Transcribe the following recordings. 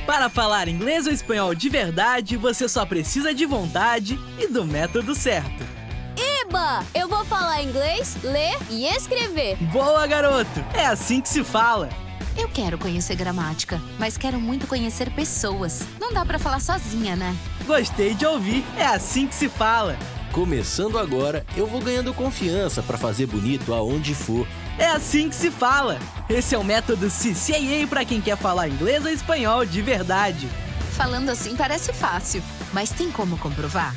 Para falar inglês ou espanhol de verdade, você só precisa de vontade e do método certo. Eba! Eu vou falar inglês, ler e escrever. Boa, garoto! É assim que se fala. Eu quero conhecer gramática, mas quero muito conhecer pessoas. Não dá pra falar sozinha, né? Gostei de ouvir. É assim que se fala. Começando agora, eu vou ganhando confiança para fazer bonito aonde for. É assim que se fala. Esse é o método CCAA para quem quer falar inglês ou espanhol de verdade. Falando assim parece fácil, mas tem como comprovar?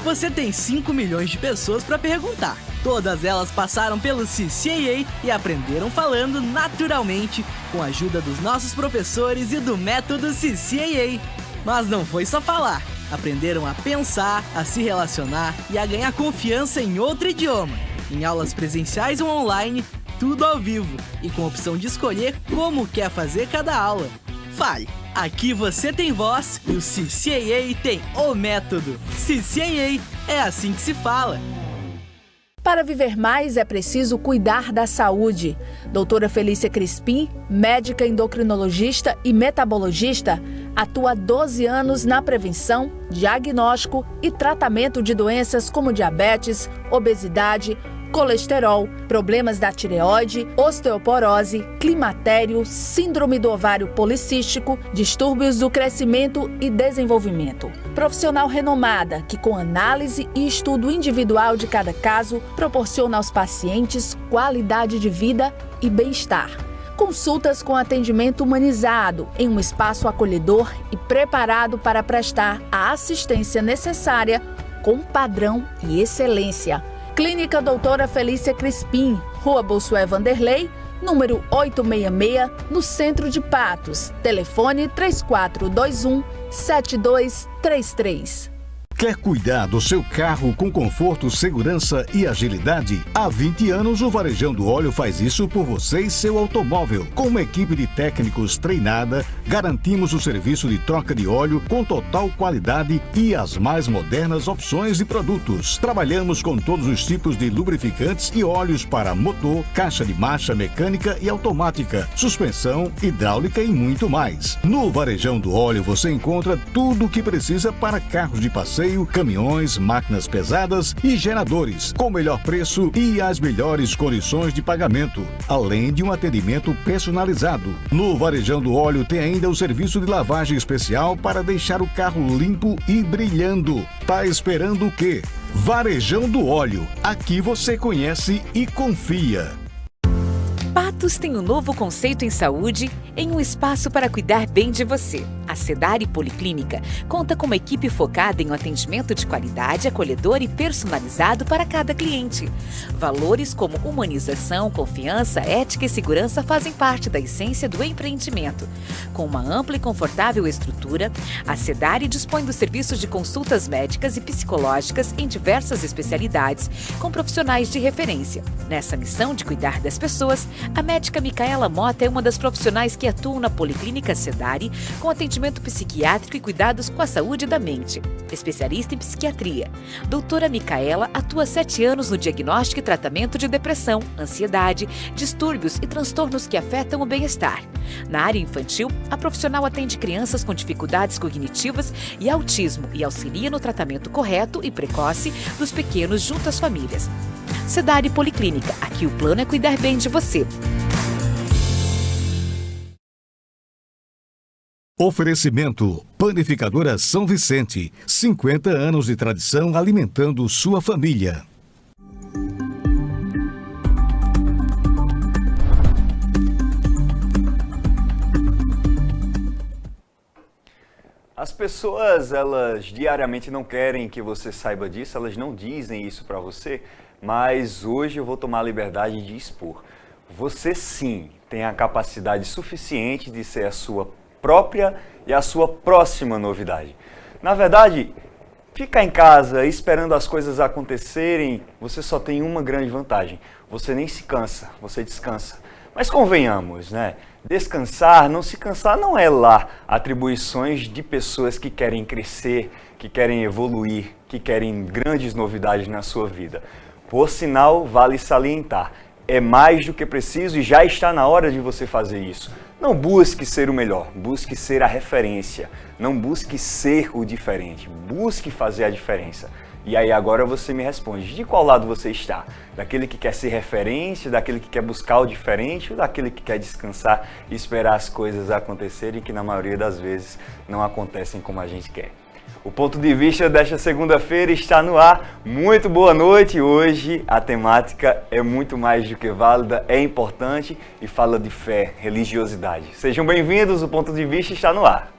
Você tem 5 milhões de pessoas para perguntar. Todas elas passaram pelo CCAA e aprenderam falando naturalmente com a ajuda dos nossos professores e do método CCAA. Mas não foi só falar. Aprenderam a pensar, a se relacionar e a ganhar confiança em outro idioma. Em aulas presenciais ou online, tudo ao vivo e com a opção de escolher como quer fazer cada aula. Fale! Aqui você tem voz e o CCAA tem o método. CCAA é assim que se fala. Para viver mais é preciso cuidar da saúde. Doutora Felícia Crispim, médica endocrinologista e metabologista, atua há 12 anos na prevenção, diagnóstico e tratamento de doenças como diabetes, obesidade, colesterol, problemas da tireoide, osteoporose, climatério, síndrome do ovário policístico, distúrbios do crescimento e desenvolvimento. Profissional renomada que, com análise e estudo individual de cada caso, proporciona aos pacientes qualidade de vida e bem-estar. Consultas com atendimento humanizado em um espaço acolhedor e preparado para prestar a assistência necessária com padrão e excelência. Clínica Doutora Felícia Crispim, Rua Bossuet Vanderlei, número 866, no centro de Patos. Telefone 3421-7233. Quer cuidar do seu carro com conforto, segurança e agilidade? Há 20 anos o Varejão do Óleo faz isso por você e seu automóvel. Com uma equipe de técnicos treinada, garantimos o serviço de troca de óleo com total qualidade e as mais modernas opções de produtos. Trabalhamos com todos os tipos de lubrificantes e óleos para motor, caixa de marcha mecânica e automática, suspensão, hidráulica e muito mais. No Varejão do Óleo você encontra tudo o que precisa para carros de passeio, caminhões, máquinas pesadas e geradores, com o melhor preço e as melhores condições de pagamento, além de um atendimento personalizado. No Varejão do Óleo tem ainda o serviço de lavagem especial para deixar o carro limpo e brilhando. Tá esperando o quê? Varejão do Óleo. Aqui você conhece e confia. Patos tem um novo conceito em saúde em um espaço para cuidar bem de você. A Sedari Policlínica conta com uma equipe focada em um atendimento de qualidade, acolhedor e personalizado para cada cliente. Valores como humanização, confiança, ética e segurança fazem parte da essência do empreendimento. Com uma ampla e confortável estrutura, a Sedari dispõe dos serviços de consultas médicas e psicológicas em diversas especialidades, com profissionais de referência. Nessa missão de cuidar das pessoas, a médica Micaela Mota é uma das profissionais que atuam na Policlínica Sedari com atendimento psiquiátrico e cuidados com a saúde da mente. Especialista em psiquiatria, doutora Micaela atua há 7 anos no diagnóstico e tratamento de depressão, ansiedade, distúrbios e transtornos que afetam o bem-estar. Na área infantil, a profissional atende crianças com dificuldades cognitivas e autismo e auxilia no tratamento correto e precoce dos pequenos junto às famílias. Sedari Policlínica, aqui o plano é cuidar bem de você. Oferecimento: Panificadora São Vicente, 50 anos de tradição alimentando sua família. As pessoas, elas diariamente não querem que você saiba disso, elas não dizem isso para você, mas hoje eu vou tomar a liberdade de expor. Você sim tem a capacidade suficiente de ser a sua própria e a sua próxima novidade. Na verdade, ficar em casa esperando as coisas acontecerem, você só tem uma grande vantagem. Você nem se cansa, você descansa. Mas convenhamos, né? Descansar, não se cansar não é lá atribuições de pessoas que querem crescer, que querem evoluir, que querem grandes novidades na sua vida. Por sinal, vale salientar, é mais do que preciso e já está na hora de você fazer isso. Não busque ser o melhor, busque ser a referência. Não busque ser o diferente, busque fazer a diferença. E aí agora você me responde, de qual lado você está? Daquele que quer ser referência, daquele que quer buscar o diferente, ou daquele que quer descansar e esperar as coisas acontecerem que na maioria das vezes não acontecem como a gente quer? O ponto de vista desta segunda-feira está no ar. Muito boa noite. Hoje a temática é muito mais do que válida, é importante e fala de fé, religiosidade. Sejam bem-vindos, o ponto de vista está no ar.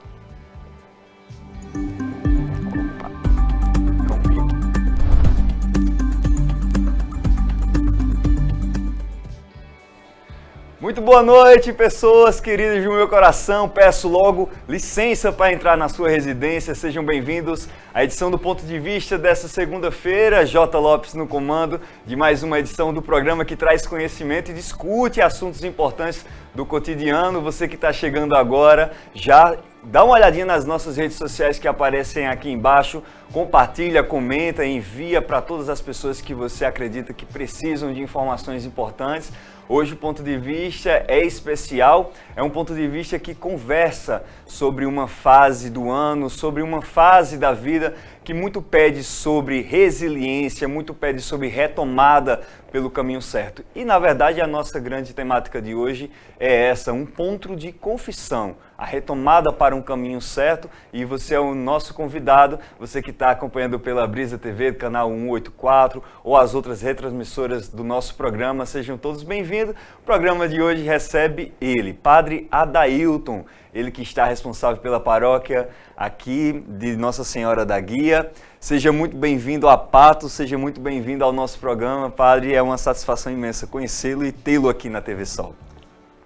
Muito boa noite, pessoas queridas do meu coração. Peço logo licença para entrar na sua residência. Sejam bem-vindos à edição do Ponto de Vista dessa segunda-feira. J. Lopes no comando de mais uma edição do programa que traz conhecimento e discute assuntos importantes do cotidiano. Você que está chegando agora, já dá uma olhadinha nas nossas redes sociais que aparecem aqui embaixo. Compartilha, comenta, envia para todas as pessoas que você acredita que precisam de informações importantes. Hoje o ponto de vista é especial, é um ponto de vista que conversa sobre uma fase do ano, sobre uma fase da vida que muito pede sobre resiliência, muito pede sobre retomada pelo caminho certo. E na verdade a nossa grande temática de hoje é essa, um ponto de confissão, a retomada para um caminho certo. E você é o nosso convidado, você que está acompanhando pela Brisa TV, canal 184, ou as outras retransmissoras do nosso programa, sejam todos bem-vindos. O programa de hoje recebe ele, Padre Adailton, ele que está responsável pela paróquia aqui de Nossa Senhora da Guia. Seja muito bem-vindo a Patos, seja muito bem-vindo ao nosso programa, Padre. É uma satisfação imensa conhecê-lo e tê-lo aqui na TV Sol.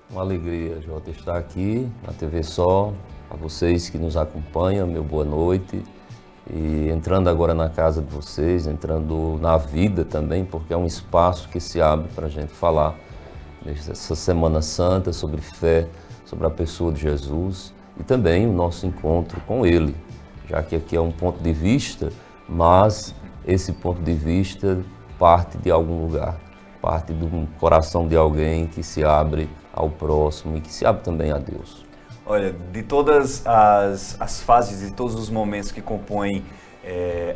Uma alegria, Jota, estar aqui na TV Sol. A vocês que nos acompanham, meu boa noite. E entrando agora na casa de vocês, entrando na vida também, porque é um espaço que se abre para a gente falar nessa Semana Santa sobre fé, sobre a pessoa de Jesus e também o nosso encontro com Ele, já que aqui é um ponto de vista, mas esse ponto de vista parte de algum lugar, parte do coração de alguém que se abre ao próximo e que se abre também a Deus. Olha, de todas as fases e todos os momentos que compõem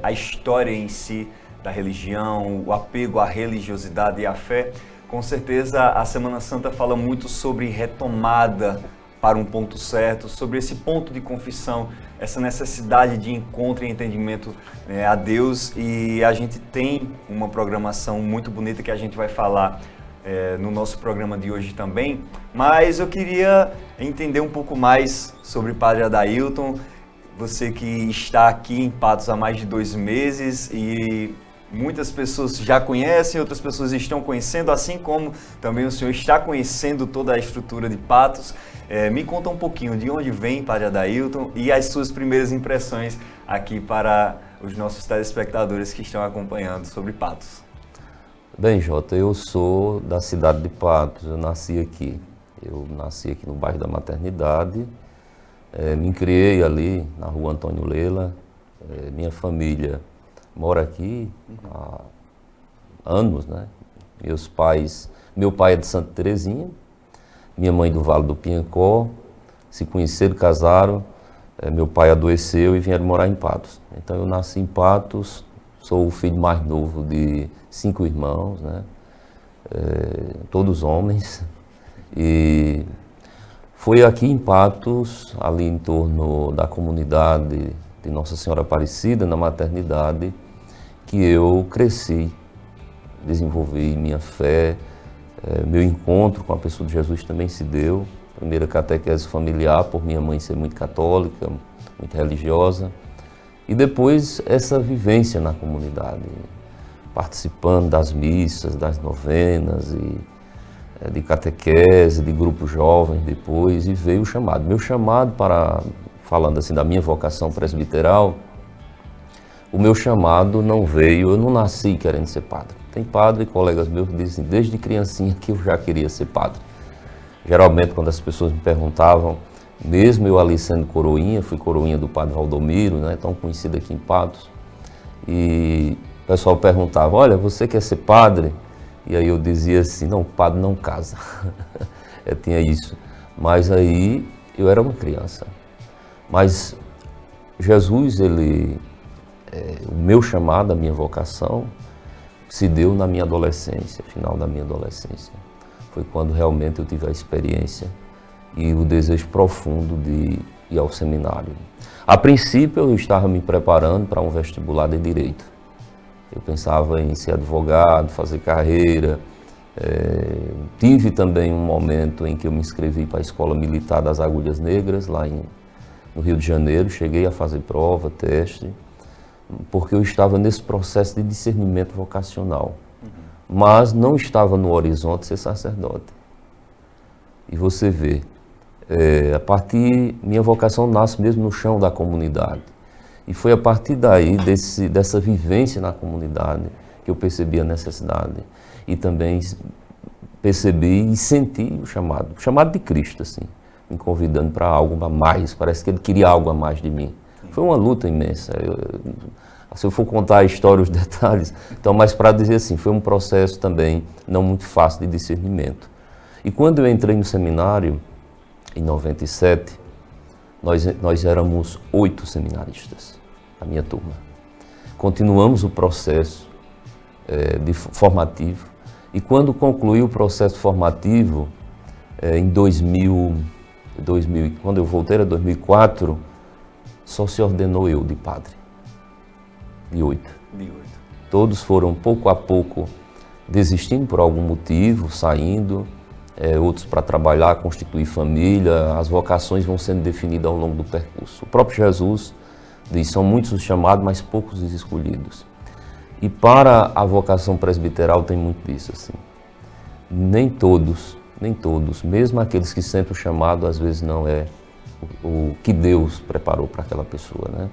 a história em si da religião, o apego à religiosidade e à fé, com certeza a Semana Santa fala muito sobre retomada para um ponto certo, sobre esse ponto de confissão, essa necessidade de encontro e entendimento a Deus. E a gente tem uma programação muito bonita que a gente vai falar no nosso programa de hoje também, mas eu queria entender um pouco mais sobre Padre Adailton, você que está aqui em Patos há mais de 2 meses e muitas pessoas já conhecem, outras pessoas estão conhecendo, assim como também o senhor está conhecendo toda a estrutura de Patos. Me conta um pouquinho de onde vem Padre Adailton e as suas primeiras impressões aqui para os nossos telespectadores que estão acompanhando sobre Patos. Bem, Jota, eu sou da cidade de Patos, eu nasci aqui. Eu nasci aqui no bairro da Maternidade, me criei ali na rua Antônio Lela. Minha família mora aqui há anos, né? Meu pai é de Santa Terezinha, minha mãe do Vale do Piancó, se conheceram, casaram, meu pai adoeceu e vieram morar em Patos. Então eu nasci em Patos, sou o filho mais novo de 5 irmãos, né? Todos homens. E foi aqui em Patos, ali em torno da comunidade de Nossa Senhora Aparecida, na maternidade, que eu cresci, desenvolvi minha fé, meu encontro com a pessoa de Jesus também se deu. Primeira catequese familiar, por minha mãe ser muito católica, muito religiosa. E depois essa vivência na comunidade, participando das missas, das novenas, e de catequese, de grupo jovem depois, e veio o chamado. Meu chamado para, falando assim da minha vocação presbiteral, o meu chamado não veio, eu não nasci querendo ser padre. Tem padre, colegas meus que dizem, desde criancinha que eu já queria ser padre. Geralmente quando as pessoas me perguntavam, mesmo eu ali sendo coroinha, fui coroinha do padre Valdomiro, né, tão conhecido aqui em Patos, e o pessoal perguntava, olha, você quer ser padre? E aí eu dizia assim, não, padre não casa. Tinha isso. Mas aí eu era uma criança. Mas Jesus, o meu chamado, a minha vocação, se deu na minha adolescência, final da minha adolescência. Foi quando realmente eu tive a experiência e o desejo profundo de ir ao seminário. A princípio eu estava me preparando para um vestibular de Direito. Eu pensava em ser advogado, fazer carreira. Tive também um momento em que eu me inscrevi para a Escola Militar das Agulhas Negras, lá no Rio de Janeiro. Cheguei a fazer prova, teste, porque eu estava nesse processo de discernimento vocacional. Mas não estava no horizonte ser sacerdote. E você vê, minha vocação nasce mesmo no chão da comunidade. E foi a partir daí, dessa vivência na comunidade, que eu percebi a necessidade. E também percebi e senti o chamado de Cristo, assim, me convidando para algo a mais. Parece que ele queria algo a mais de mim. Foi uma luta imensa. Se eu for contar a história, os detalhes, então, mas para dizer assim, foi um processo também não muito fácil de discernimento. E quando eu entrei no seminário, em 97, nós éramos 8 seminaristas, a minha turma. Continuamos o processo formativo, e quando concluí o processo formativo, em 2000, quando eu voltei, era 2004, só se ordenou eu de padre. De 8. Todos foram pouco a pouco desistindo por algum motivo, saindo, outros para trabalhar, constituir família. As vocações vão sendo definidas ao longo do percurso. O próprio Jesus diz, são muitos os chamados, mas poucos os escolhidos. E para a vocação presbiteral tem muito disso, assim. Nem todos, mesmo aqueles que sentem o chamado, às vezes não é o que Deus preparou para aquela pessoa, né?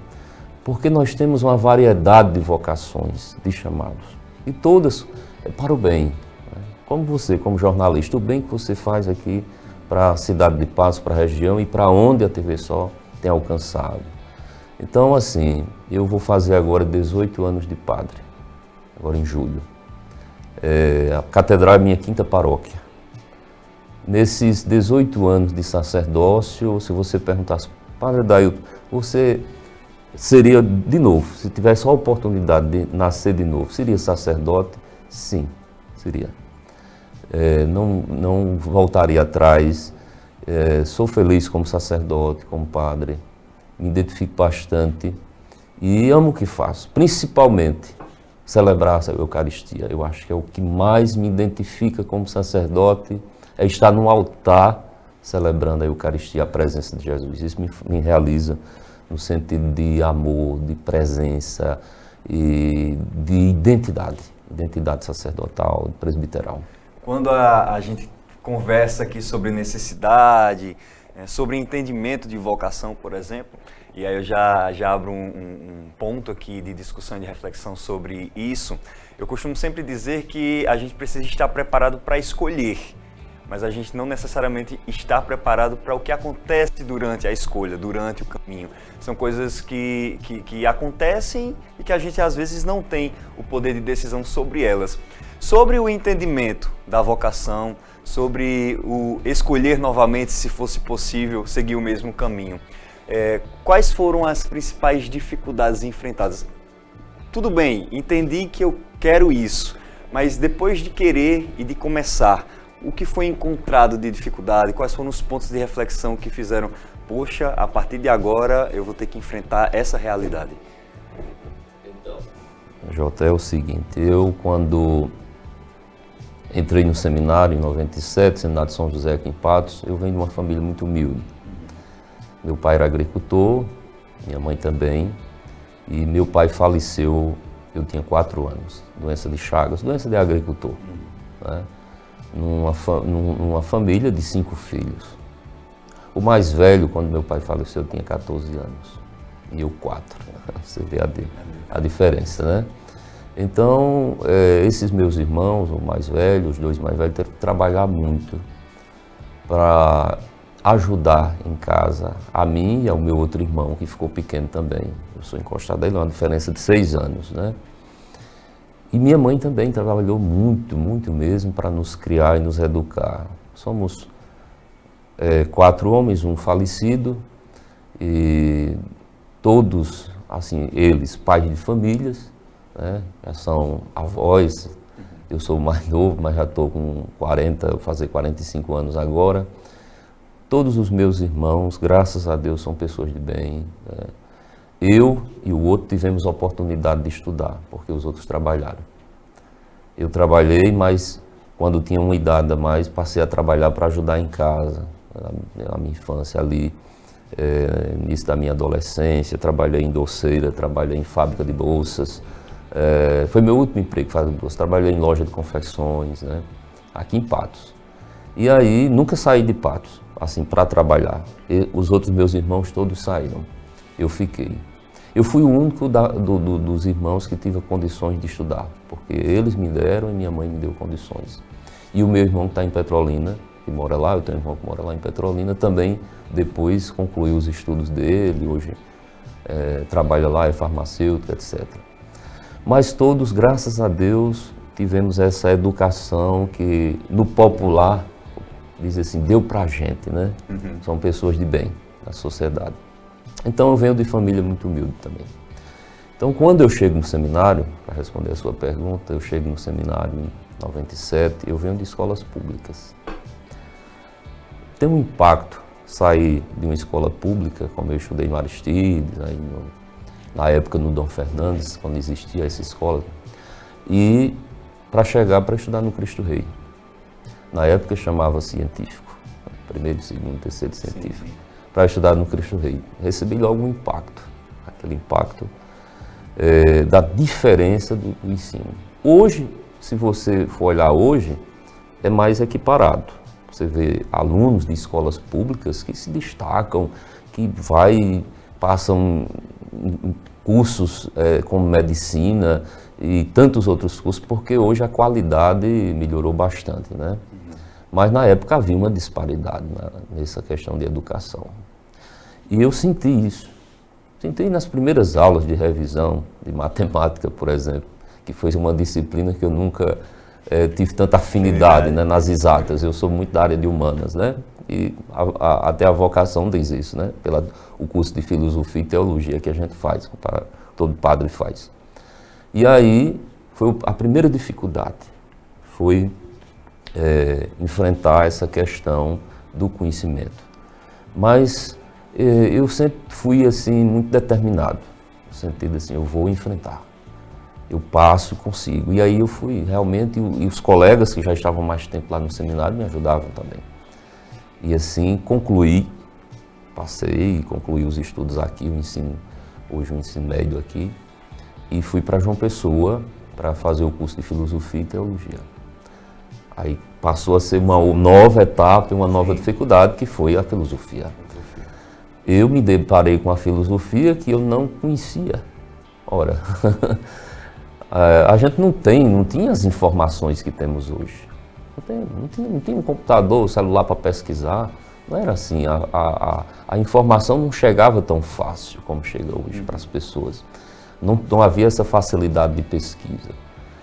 Porque nós temos uma variedade de vocações, de chamados, e todas para o bem. Né? Como você, como jornalista, o bem que você faz aqui para a cidade de Patos, para a região e para onde a TV Sol tem alcançado. Então, assim, eu vou fazer agora 18 anos de padre, agora em julho. A catedral é minha 5ª paróquia. Nesses 18 anos de sacerdócio, se você perguntasse, Padre Dailton, você seria de novo, se tivesse a oportunidade de nascer de novo, seria sacerdote? Sim, seria. Não voltaria atrás. Sou feliz como sacerdote, como padre, me identifico bastante e amo o que faço, principalmente celebrar a Eucaristia. Eu acho que é o que mais me identifica como sacerdote, é estar no altar celebrando a Eucaristia, a presença de Jesus. Isso me realiza no sentido de amor, de presença e de identidade sacerdotal, presbiteral. Quando a gente conversa aqui sobre necessidade, sobre entendimento de vocação, por exemplo, e aí eu já abro um ponto aqui de discussão e de reflexão sobre isso, eu costumo sempre dizer que a gente precisa estar preparado para escolher, mas a gente não necessariamente está preparado para o que acontece durante a escolha, durante o caminho. São coisas que acontecem e que a gente às vezes não tem o poder de decisão sobre elas. Sobre o entendimento da vocação, sobre o escolher novamente, se fosse possível, seguir o mesmo caminho. Quais foram as principais dificuldades enfrentadas? Tudo bem, entendi que eu quero isso, mas depois de querer e de começar, o que foi encontrado de dificuldade? Quais foram os pontos de reflexão que fizeram, poxa, a partir de agora eu vou ter que enfrentar essa realidade? Então, Jota, é o seguinte, eu quando entrei no seminário em 97, seminário de São José aqui em Patos, eu venho de uma família muito humilde. Meu pai era agricultor, minha mãe também, e meu pai faleceu, eu tinha 4 anos, doença de Chagas, doença de agricultor, né? Numa família de 5 filhos. O mais velho, quando meu pai faleceu, tinha 14 anos, e eu 4. Você vê a diferença, né? Então, esses meus irmãos, o mais velho, os 2 mais velhos, tiveram que trabalhar muito para ajudar em casa a mim e ao meu outro irmão, que ficou pequeno também. Eu sou encostado a ele, uma diferença de 6 anos, né? E minha mãe também trabalhou muito, muito mesmo para nos criar e nos educar. Somos 4 homens, um falecido, e todos, assim, eles pais de famílias, né? Já são avós. Eu sou o mais novo, mas já estou com 40, vou fazer 45 anos agora. Todos os meus irmãos, graças a Deus, são pessoas de bem, né? Eu e o outro tivemos a oportunidade de estudar, porque os outros trabalharam. Eu trabalhei, mas quando tinha uma idade a mais, passei a trabalhar para ajudar em casa. Na minha infância ali, início da minha adolescência, trabalhei em doceira, trabalhei em fábrica de bolsas. Foi meu último emprego, fábrica de bolsas. Trabalhei em loja de confecções, né? Aqui em Patos. E aí, nunca saí de Patos, assim, para trabalhar. Os outros meus irmãos todos saíram. Eu fiquei. Eu fui o único dos irmãos que tive condições de estudar, porque eles me deram e minha mãe me deu condições. E o meu irmão que está em Petrolina, que mora lá, eu tenho um irmão que mora lá em Petrolina, também depois concluiu os estudos dele, hoje trabalha lá, é farmacêutico, etc. Mas todos, graças a Deus, tivemos essa educação que, no popular, diz assim, deu pra gente, né? Uhum. São pessoas de bem na sociedade. Então eu venho de família muito humilde também. Então quando eu chego no seminário, para responder a sua pergunta, eu chego no seminário em 97, eu venho de escolas públicas. Tem um impacto sair de uma escola pública, como eu estudei no Aristides, aí na época no Dom Fernandes, quando existia essa escola, e para chegar para estudar no Cristo Rei. Na época chamava científico, primeiro, segundo, terceiro científico, para estudar no Cristo Rei. Recebi logo um impacto, aquele impacto da diferença do ensino. Hoje, se você for olhar hoje, é mais equiparado. Você vê alunos de escolas públicas que se destacam, que passam cursos como medicina e tantos outros cursos, porque hoje a qualidade melhorou bastante, né? Mas na época havia uma disparidade nessa questão de educação. E eu senti isso. Senti nas primeiras aulas de revisão de matemática, por exemplo, que foi uma disciplina que eu nunca tive tanta afinidade, né, nas exatas. Eu sou muito da área de humanas, né? E até a vocação diz isso, né? O curso de filosofia e teologia que a gente faz, todo padre faz. E aí, a primeira dificuldade foi enfrentar essa questão do conhecimento. Mas eu sempre fui assim, muito determinado, no sentido assim, eu vou enfrentar. Eu passo, consigo. E aí eu fui realmente, e os colegas que já estavam mais tempo lá no seminário me ajudavam também. E assim concluí os estudos aqui, hoje o ensino médio aqui, e fui para João Pessoa para fazer o curso de filosofia e teologia. Aí passou a ser uma nova etapa, uma nova dificuldade, que foi a filosofia. Eu me deparei com a filosofia que eu não conhecia. Ora, a gente não tinha as informações que temos hoje. Não tinha um computador, celular para pesquisar. Não era assim. A informação não chegava tão fácil como chega hoje para as pessoas. Não havia essa facilidade de pesquisa.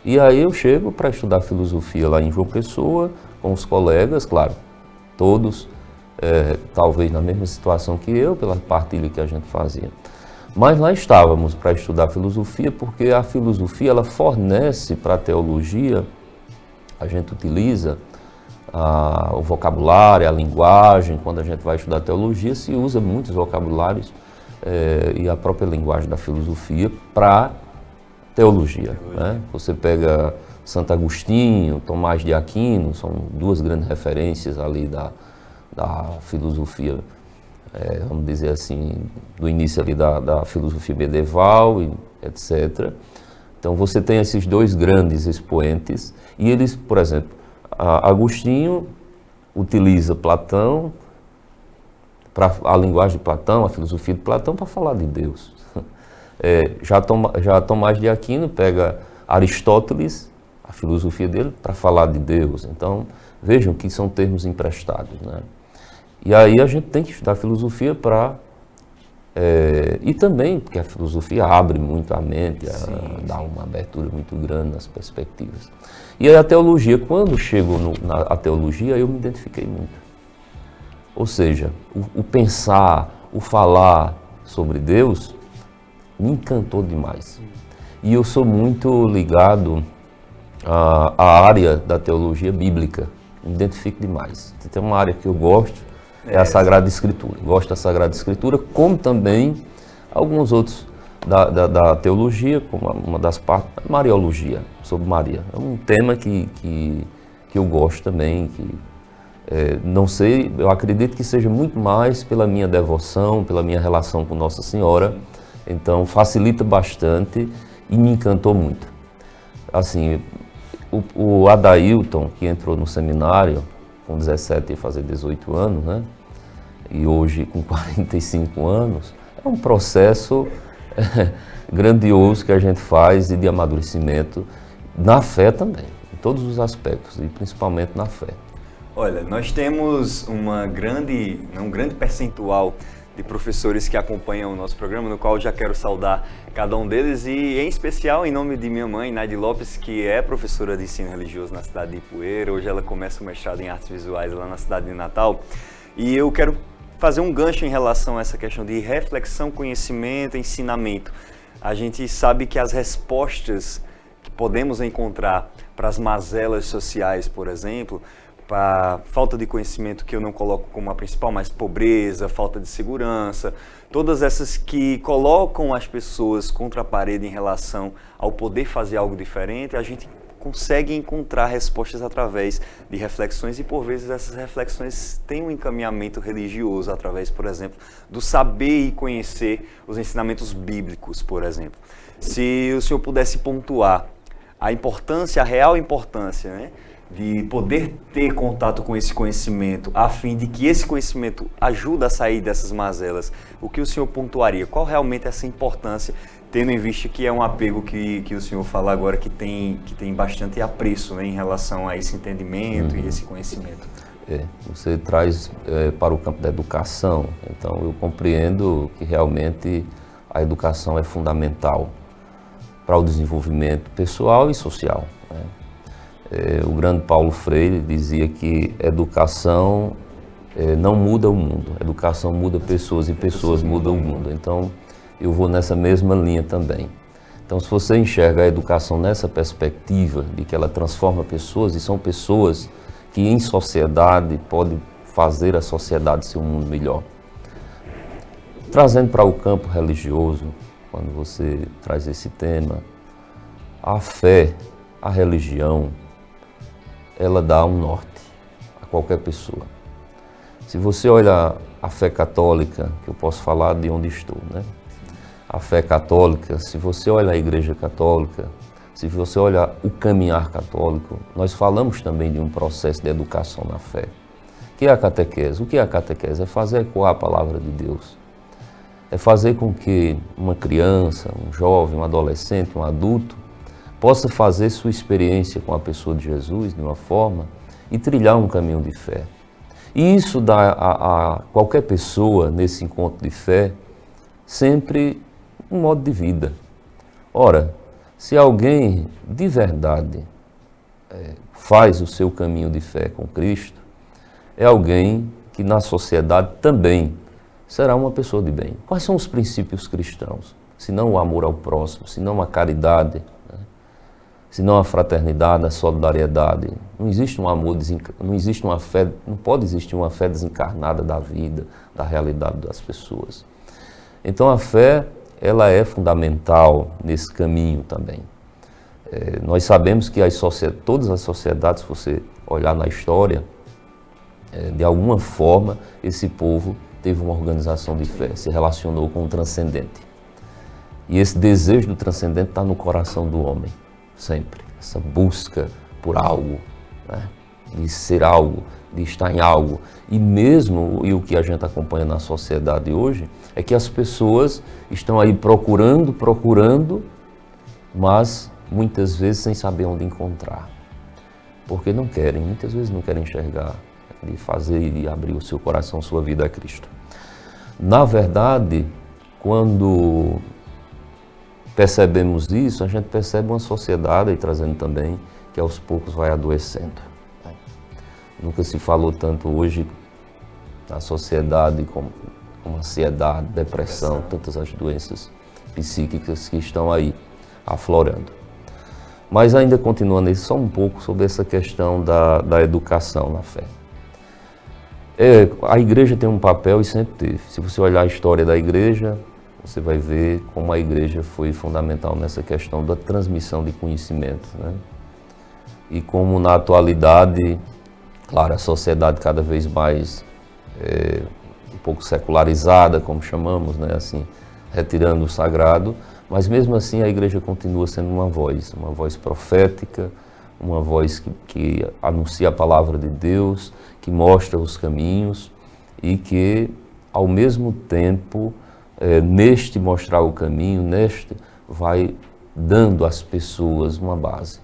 E aí eu chego para estudar filosofia lá em João Pessoa, com os colegas, claro, todos talvez na mesma situação que eu, pela partilha que a gente fazia. Mas lá estávamos para estudar filosofia, porque a filosofia ela fornece para a teologia, a gente utiliza o vocabulário, a linguagem. Quando a gente vai estudar teologia, se usa muitos vocabulários e a própria linguagem da filosofia para teologia, né? Você pega Santo Agostinho, Tomás de Aquino, são duas grandes referências ali da filosofia, vamos dizer assim, do início ali da filosofia medieval, etc. Então você tem esses dois grandes expoentes e eles, por exemplo, Agostinho utiliza Platão, a linguagem de Platão, a filosofia de Platão para falar de Deus. Já Tomás de Aquino pega Aristóteles, a filosofia dele, para falar de Deus. Então vejam que são termos emprestados, né? E aí a gente tem que estudar filosofia para... e também porque a filosofia abre muito a mente, dá uma abertura muito grande nas perspectivas. E aí a teologia, quando chego na teologia, eu me identifiquei muito. Ou seja, o pensar, o falar sobre Deus me encantou demais. E eu sou muito ligado à área da teologia bíblica, me identifico demais. Tem uma área que eu gosto, é a Sagrada Escritura. Gosto da Sagrada Escritura, como também alguns outros da teologia, como uma das partes, Mariologia, sobre Maria. É um tema que eu gosto também, não sei, eu acredito que seja muito mais pela minha devoção, pela minha relação com Nossa Senhora, então facilita bastante e me encantou muito. Assim, o Adailton, que entrou no seminário com 17 e fazer 18 anos, né? E hoje com 45 anos, é um processo grandioso que a gente faz e de amadurecimento na fé também, em todos os aspectos e principalmente na fé. Olha, nós temos um grande percentual de professores que acompanham o nosso programa, no qual eu já quero saudar cada um deles e, em especial, em nome de minha mãe, Naide Lopes, que é professora de ensino religioso na cidade de Ipueira. Hoje ela começa o mestrado em artes visuais lá na cidade de Natal. E eu quero fazer um gancho em relação a essa questão de reflexão, conhecimento, ensinamento. A gente sabe que as respostas que podemos encontrar para as mazelas sociais, por exemplo, para falta de conhecimento, que eu não coloco como a principal, mas pobreza, falta de segurança, todas essas que colocam as pessoas contra a parede em relação ao poder fazer algo diferente, a gente consegue encontrar respostas através de reflexões e, por vezes, essas reflexões têm um encaminhamento religioso através, por exemplo, do saber e conhecer os ensinamentos bíblicos, por exemplo. Se o senhor pudesse pontuar a importância, a real importância, né, de poder ter contato com esse conhecimento, a fim de que esse conhecimento ajude a sair dessas mazelas, o que o senhor pontuaria? Qual realmente é essa importância, tendo em vista que é um apego que o senhor fala agora que tem bastante apreço, né, em relação a esse entendimento e esse conhecimento? Você traz para o campo da educação, então eu compreendo que realmente a educação é fundamental para o desenvolvimento pessoal e social, né? O grande Paulo Freire dizia que educação não muda o mundo, educação muda pessoas e pessoas mudam o mundo. Então, eu vou nessa mesma linha também. Então, se você enxerga a educação nessa perspectiva de que ela transforma pessoas, e são pessoas que em sociedade podem fazer a sociedade ser um mundo melhor. Trazendo para o campo religioso, quando você traz esse tema, a fé, a religião, ela dá um norte a qualquer pessoa. Se você olha a fé católica, que eu posso falar de onde estou, né? A fé católica, se você olha a Igreja Católica, se você olha o caminhar católico, nós falamos também de um processo de educação na fé. O que é a catequese? O que é a catequese? É fazer ecoar a palavra de Deus. É fazer com que uma criança, um jovem, um adolescente, um adulto, possa fazer sua experiência com a pessoa de Jesus de uma forma e trilhar um caminho de fé. E isso dá a qualquer pessoa nesse encontro de fé sempre um modo de vida. Ora, se alguém de verdade faz o seu caminho de fé com Cristo, é alguém que na sociedade também será uma pessoa de bem. Quais são os princípios cristãos? Se não o amor ao próximo, se não a caridade, se não a fraternidade, a solidariedade. Não existe um amor, não existe uma fé, não pode existir uma fé desencarnada da vida, da realidade das pessoas. Então a fé, ela é fundamental nesse caminho também. Nós sabemos que todas as sociedades, se você olhar na história, de alguma forma, esse povo teve uma organização de fé, se relacionou com o transcendente. E esse desejo do transcendente está no coração do homem. Sempre, essa busca por algo, né? De ser algo, de estar em algo. E o que a gente acompanha na sociedade hoje, é que as pessoas estão aí procurando, mas muitas vezes sem saber onde encontrar. Porque muitas vezes não querem enxergar, de fazer e abrir o seu coração, sua vida a Cristo. Na verdade, quando percebemos isso, a gente percebe uma sociedade, aí trazendo também, que aos poucos vai adoecendo. Nunca se falou tanto hoje na sociedade, como ansiedade, depressão, tantas as doenças psíquicas que estão aí aflorando. Mas ainda continuando só um pouco sobre essa questão da educação na fé. A igreja tem um papel e sempre teve. Se você olhar a história da igreja, você vai ver como a igreja foi fundamental nessa questão da transmissão de conhecimento, né? E como na atualidade, claro, a sociedade cada vez mais um pouco secularizada, como chamamos, né? Assim, retirando o sagrado, mas mesmo assim a igreja continua sendo uma voz profética, uma voz que anuncia a palavra de Deus, que mostra os caminhos e que, ao mesmo tempo, neste mostrar o caminho, vai dando às pessoas uma base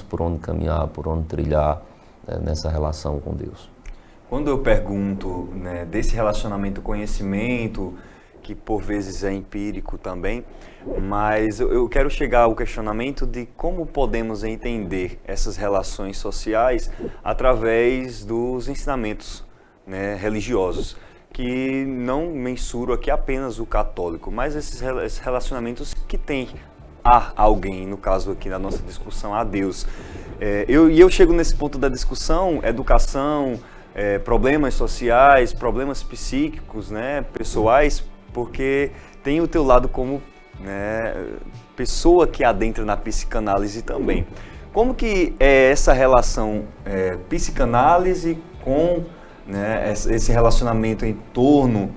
por onde caminhar, por onde trilhar nessa relação com Deus. Quando eu pergunto, né, desse relacionamento conhecimento, que por vezes é empírico também, mas eu quero chegar ao questionamento de como podemos entender essas relações sociais através dos ensinamentos, né, religiosos, que não mensuro aqui apenas o católico, mas esses relacionamentos que tem a alguém, no caso aqui na nossa discussão, a Deus. Eu chego nesse ponto da discussão, educação, problemas sociais, problemas psíquicos, né, pessoais, porque tem o teu lado como, né, pessoa que adentra na psicanálise também. Como que é essa relação psicanálise com, né, esse relacionamento em torno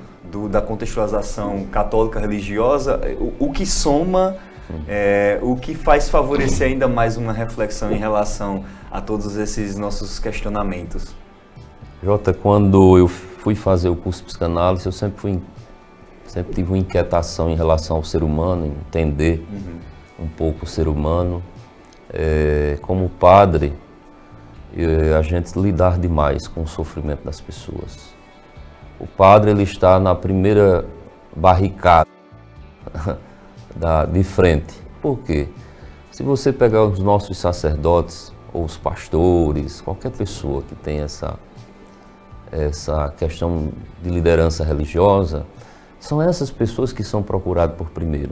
da contextualização católica religiosa, o que soma, o que faz favorecer ainda mais uma reflexão em relação a todos esses nossos questionamentos? Jota, quando eu fui fazer o curso de psicanálise, eu sempre tive uma inquietação em relação ao ser humano, em entender um pouco o ser humano. Como padre, a gente lidar demais com o sofrimento das pessoas. O padre, ele está na primeira barricada de frente. Por quê? Se você pegar os nossos sacerdotes, ou os pastores, qualquer pessoa que tem essa questão de liderança religiosa, são essas pessoas que são procuradas por primeiro.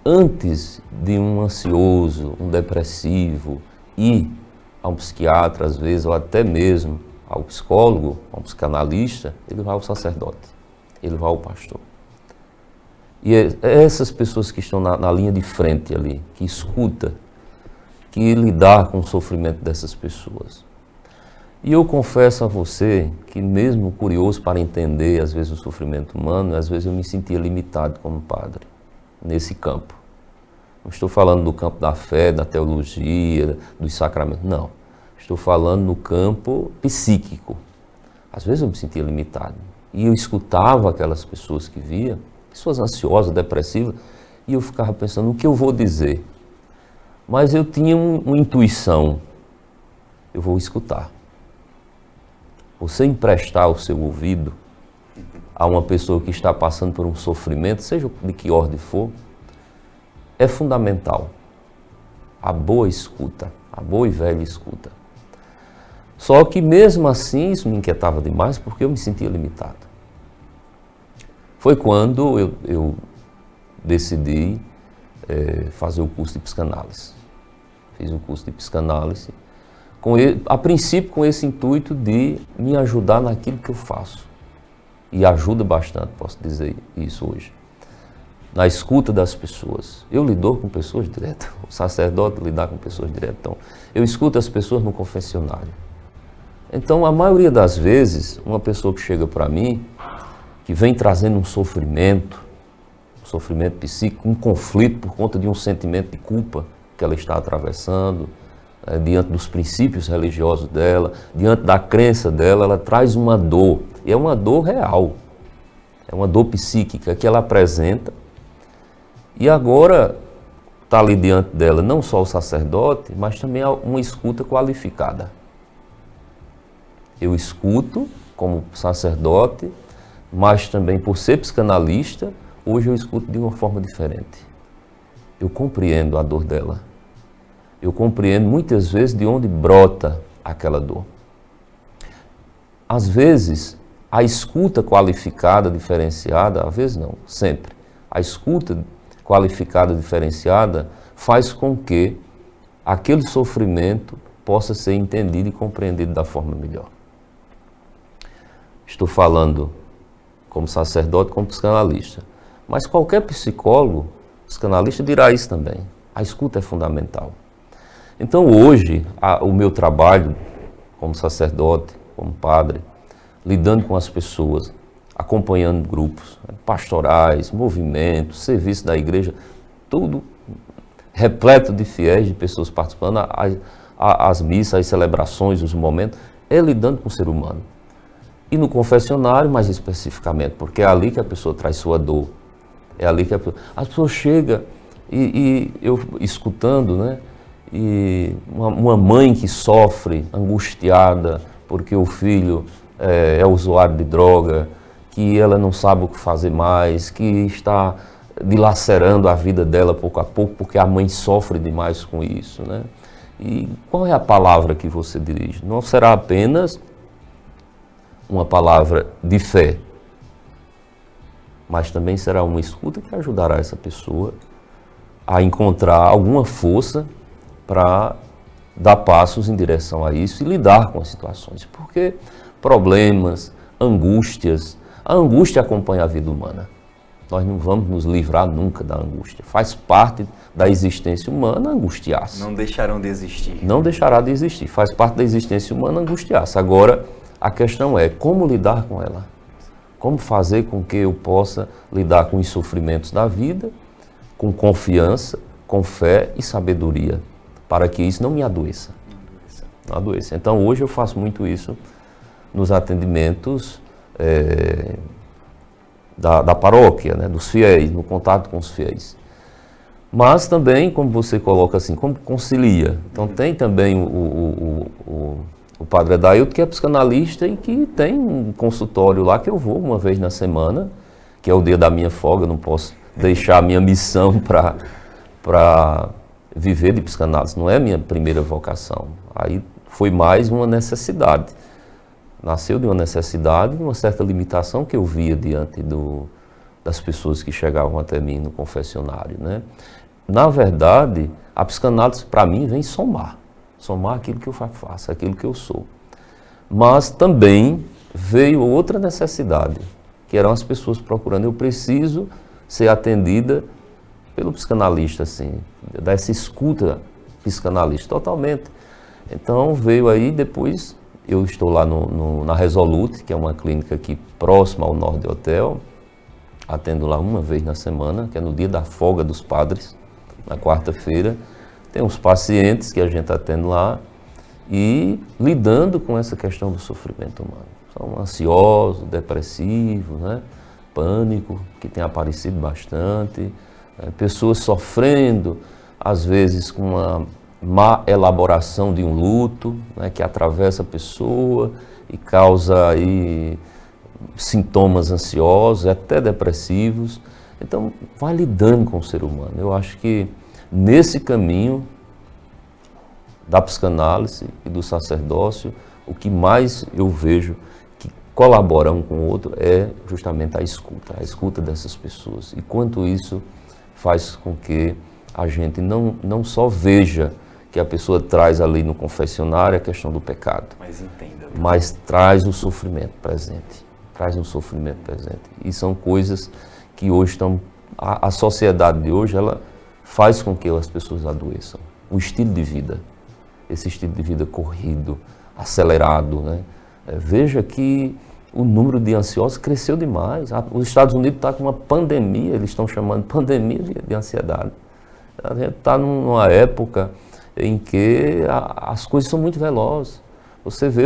Antes de um ansioso, um depressivo ir a um psiquiatra, às vezes, ou até mesmo ao psicólogo, ao psicanalista, ele vai ao sacerdote, ele vai ao pastor. E essas pessoas que estão na linha de frente ali, que escuta, que lidar com o sofrimento dessas pessoas. E eu confesso a você que, mesmo curioso para entender, às vezes, o sofrimento humano, às vezes eu me sentia limitado como padre, nesse campo. Não estou falando do campo da fé, da teologia, dos sacramentos, não. Estou falando no campo psíquico. Às vezes eu me sentia limitado. E eu escutava aquelas pessoas que via, pessoas ansiosas, depressivas, e eu ficava pensando, o que eu vou dizer? Mas eu tinha uma intuição, eu vou escutar. Você emprestar o seu ouvido a uma pessoa que está passando por um sofrimento, seja de que ordem for, é fundamental. A boa escuta, a boa e velha escuta. Só que mesmo assim isso me inquietava demais porque eu me sentia limitado. Foi quando eu decidi fazer o curso de psicanálise. Fiz o curso de psicanálise, a princípio com esse intuito de me ajudar naquilo que eu faço. E ajuda bastante, posso dizer isso hoje. Na escuta das pessoas. Eu lido com pessoas direto. O sacerdote lidar com pessoas direto. Então, eu escuto as pessoas no confessionário. Então, a maioria das vezes, uma pessoa que chega para mim, que vem trazendo um sofrimento psíquico, um conflito por conta de um sentimento de culpa que ela está atravessando, diante dos princípios religiosos dela, diante da crença dela, ela traz uma dor. E é uma dor real. É uma dor psíquica que ela apresenta. E agora está ali diante dela não só o sacerdote, mas também uma escuta qualificada. Eu escuto como sacerdote, mas também por ser psicanalista, hoje eu escuto de uma forma diferente. Eu compreendo a dor dela. Eu compreendo muitas vezes de onde brota aquela dor. Às vezes, a escuta qualificada, diferenciada, às vezes não, sempre, a escuta qualificada, diferenciada, faz com que aquele sofrimento possa ser entendido e compreendido da forma melhor. Estou falando como sacerdote, como psicanalista, mas qualquer psicólogo, psicanalista dirá isso também. A escuta é fundamental. Então hoje, o meu trabalho como sacerdote, como padre, lidando com as pessoas, acompanhando grupos pastorais, movimentos, serviço da igreja, tudo repleto de fiéis, de pessoas participando, as missas, as celebrações, os momentos, é lidando com o ser humano. E no confessionário, mais especificamente, porque é ali que a pessoa traz sua dor. É ali que a pessoa chega e eu escutando, né? E uma mãe que sofre, angustiada, porque o filho é usuário de droga, que ela não sabe o que fazer mais, que está dilacerando a vida dela pouco a pouco, porque a mãe sofre demais com isso, né? E qual é a palavra que você dirige? Não será apenas uma palavra de fé, mas também será uma escuta que ajudará essa pessoa a encontrar alguma força para dar passos em direção a isso e lidar com as situações. Porque problemas, angústias, a angústia acompanha a vida humana. Nós não vamos nos livrar nunca da angústia. Faz parte da existência humana angustiar-se. Não deixarão de existir. Não deixará de existir. Faz parte da existência humana angustiar-se. Agora, a questão é como lidar com ela. Como fazer com que eu possa lidar com os sofrimentos da vida, com confiança, com fé e sabedoria, para que isso não me adoeça. Não adoeça. Então, hoje eu faço muito isso nos atendimentos da paróquia, né, dos fiéis, no contato com os fiéis. Mas também, como você coloca assim, como concilia. Então tem também o padre Edailton, que é psicanalista e que tem um consultório lá que eu vou uma vez na semana, que é o dia da minha folga, não posso deixar a minha missão para viver de psicanálise. Não é a minha primeira vocação. Aí foi mais uma necessidade. Nasceu de uma necessidade, uma certa limitação que eu via diante das pessoas que chegavam até mim no confessionário, né? Na verdade, a psicanálise para mim vem somar aquilo que eu faço, aquilo que eu sou. Mas também veio outra necessidade, que eram as pessoas procurando. Eu preciso ser atendida pelo psicanalista, assim, dessa escuta psicanalista, totalmente. Então veio aí depois. Eu estou lá na Resolute, que é uma clínica aqui próxima ao Nord Hotel. Atendo lá uma vez na semana, que é no dia da folga dos padres, na quarta-feira. Tem uns pacientes que a gente atende lá e lidando com essa questão do sofrimento humano. São ansiosos, depressivos, né? Pânico, que tem aparecido bastante. Pessoas sofrendo, às vezes com uma má elaboração de um luto, né, que atravessa a pessoa e causa aí sintomas ansiosos, até depressivos. Então, vai lidando com o ser humano. Eu acho que nesse caminho da psicanálise e do sacerdócio, o que mais eu vejo que colabora um com o outro é justamente a escuta dessas pessoas. E quanto isso faz com que a gente não só veja que a pessoa traz ali no confessionário a questão do pecado, mas traz o sofrimento presente. E são coisas que hoje estão... A sociedade de hoje, ela faz com que as pessoas adoeçam. O estilo de vida, esse estilo de vida corrido, acelerado, né? Veja que o número de ansiosos cresceu demais. Os Estados Unidos estão com uma pandemia, eles estão chamando de pandemia de ansiedade. A gente está numa época em que as coisas são muito velozes. Você vê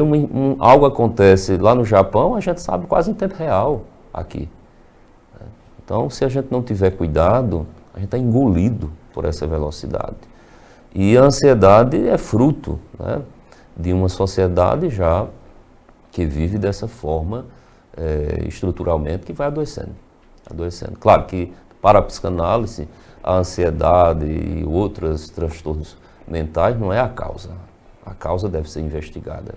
algo acontece lá no Japão, a gente sabe quase em tempo real aqui. Então, se a gente não tiver cuidado, a gente está engolido por essa velocidade. E a ansiedade é fruto, né, de uma sociedade já que vive dessa forma estruturalmente, que vai adoecendo. Claro que para a psicanálise, a ansiedade e outros transtornos mentais não é a causa. A causa deve ser investigada,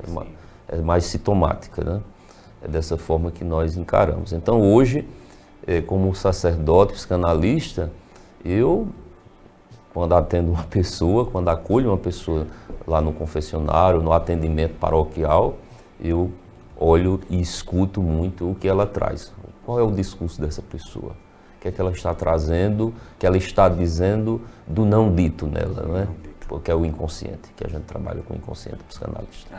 é mais sintomática, né? É dessa forma que nós encaramos. Então hoje, como sacerdote, psicanalista, eu, quando atendo uma pessoa, quando acolho uma pessoa lá no confessionário, no atendimento paroquial, eu olho e escuto muito o que ela traz. Qual é o discurso dessa pessoa? O que é que ela está trazendo, que ela está dizendo do não dito nela, não é? Porque é o inconsciente, que a gente trabalha com o inconsciente psicanalista.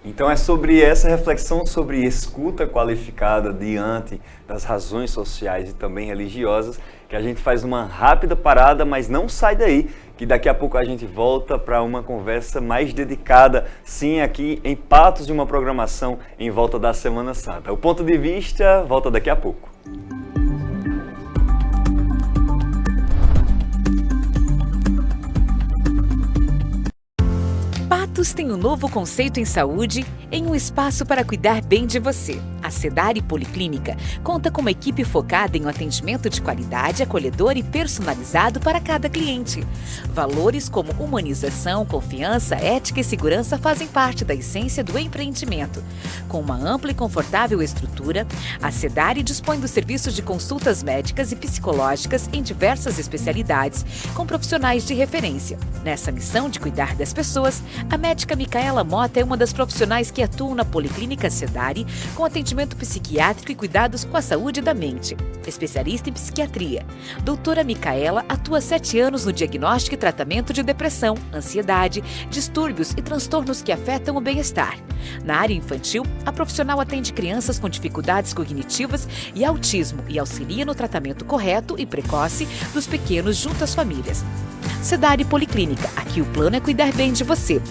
Então é sobre essa reflexão sobre escuta qualificada diante das razões sociais e também religiosas que a gente faz uma rápida parada, mas não sai daí, que daqui a pouco a gente volta para uma conversa mais dedicada, sim, aqui em Patos, de uma programação em volta da Semana Santa. O Ponto de Vista volta daqui a pouco. Patos tem um novo conceito em saúde em um espaço para cuidar bem de você. A Sedari Policlínica conta com uma equipe focada em um atendimento de qualidade, acolhedor e personalizado para cada cliente. Valores como humanização, confiança, ética e segurança fazem parte da essência do empreendimento. Com uma ampla e confortável estrutura, a Sedari dispõe dos serviços de consultas médicas e psicológicas em diversas especialidades, com profissionais de referência. Nessa missão de cuidar das pessoas, a médica Micaela Mota é uma das profissionais que atuam na Policlínica Sedari com atendimento psiquiátrico e cuidados com a saúde da mente. Especialista em psiquiatria, doutora Micaela atua há 7 anos no diagnóstico e tratamento de depressão, ansiedade, distúrbios e transtornos que afetam o bem-estar. Na área infantil, a profissional atende crianças com dificuldades cognitivas e autismo e auxilia no tratamento correto e precoce dos pequenos junto às famílias. Sedari Policlínica, aqui o plano é cuidar bem de você.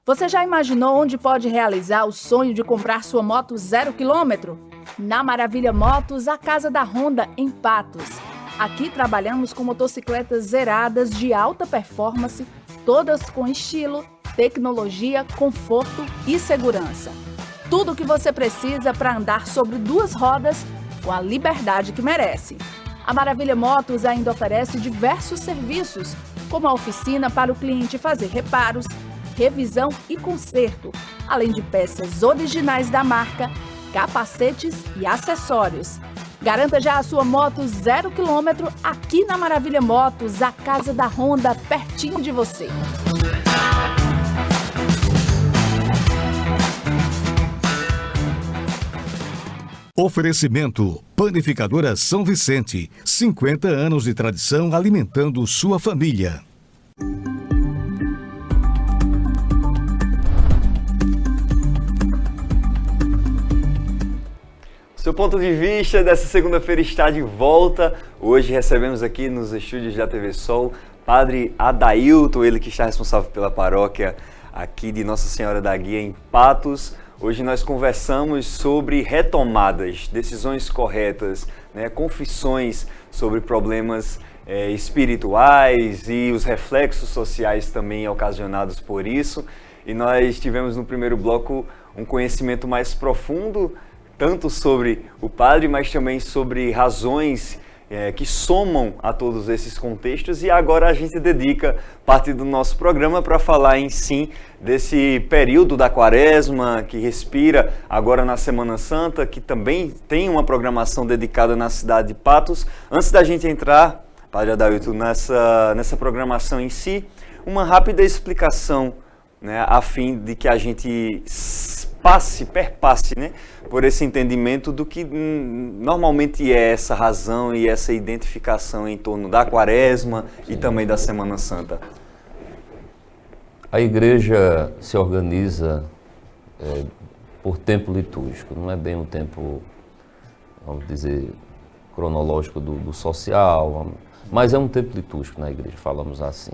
Você já imaginou onde pode realizar o sonho de comprar sua moto 0 km? Na Maravilha Motos, a casa da Honda, em Patos. Aqui trabalhamos com motocicletas zeradas de alta performance, todas com estilo, tecnologia, conforto e segurança. Tudo o que você precisa para andar sobre 2 rodas com a liberdade que merece. A Maravilha Motos ainda oferece diversos serviços, como a oficina para o cliente fazer reparos, revisão e conserto, além de peças originais da marca, capacetes e acessórios. Garanta já a sua moto 0 km aqui na Maravilha Motos, a casa da Honda, pertinho de você. Oferecimento: Panificadora São Vicente, 50 anos de tradição alimentando sua família. Seu Ponto de Vista dessa segunda-feira está de volta. Hoje recebemos aqui nos estúdios da TV Sol Padre Adailton, ele que está responsável pela paróquia aqui de Nossa Senhora da Guia em Patos. Hoje nós conversamos sobre retomadas, decisões corretas, confissões sobre problemas espirituais e os reflexos sociais também ocasionados por isso. E nós tivemos no primeiro bloco um conhecimento mais profundo, tanto sobre o padre, mas também sobre razões que somam a todos esses contextos. E agora a gente dedica parte do nosso programa para falar em si desse período da Quaresma, que respira agora na Semana Santa, que também tem uma programação dedicada na cidade de Patos. Antes da gente entrar, Padre Adailton, nessa programação em uma rápida explicação, a fim de que a gente perpasse, por esse entendimento do que normalmente é essa razão e essa identificação em torno da Quaresma e também da Semana Santa. A igreja se organiza por tempo litúrgico, não é bem um tempo, vamos dizer, cronológico do social, mas é um tempo litúrgico na igreja, falamos assim.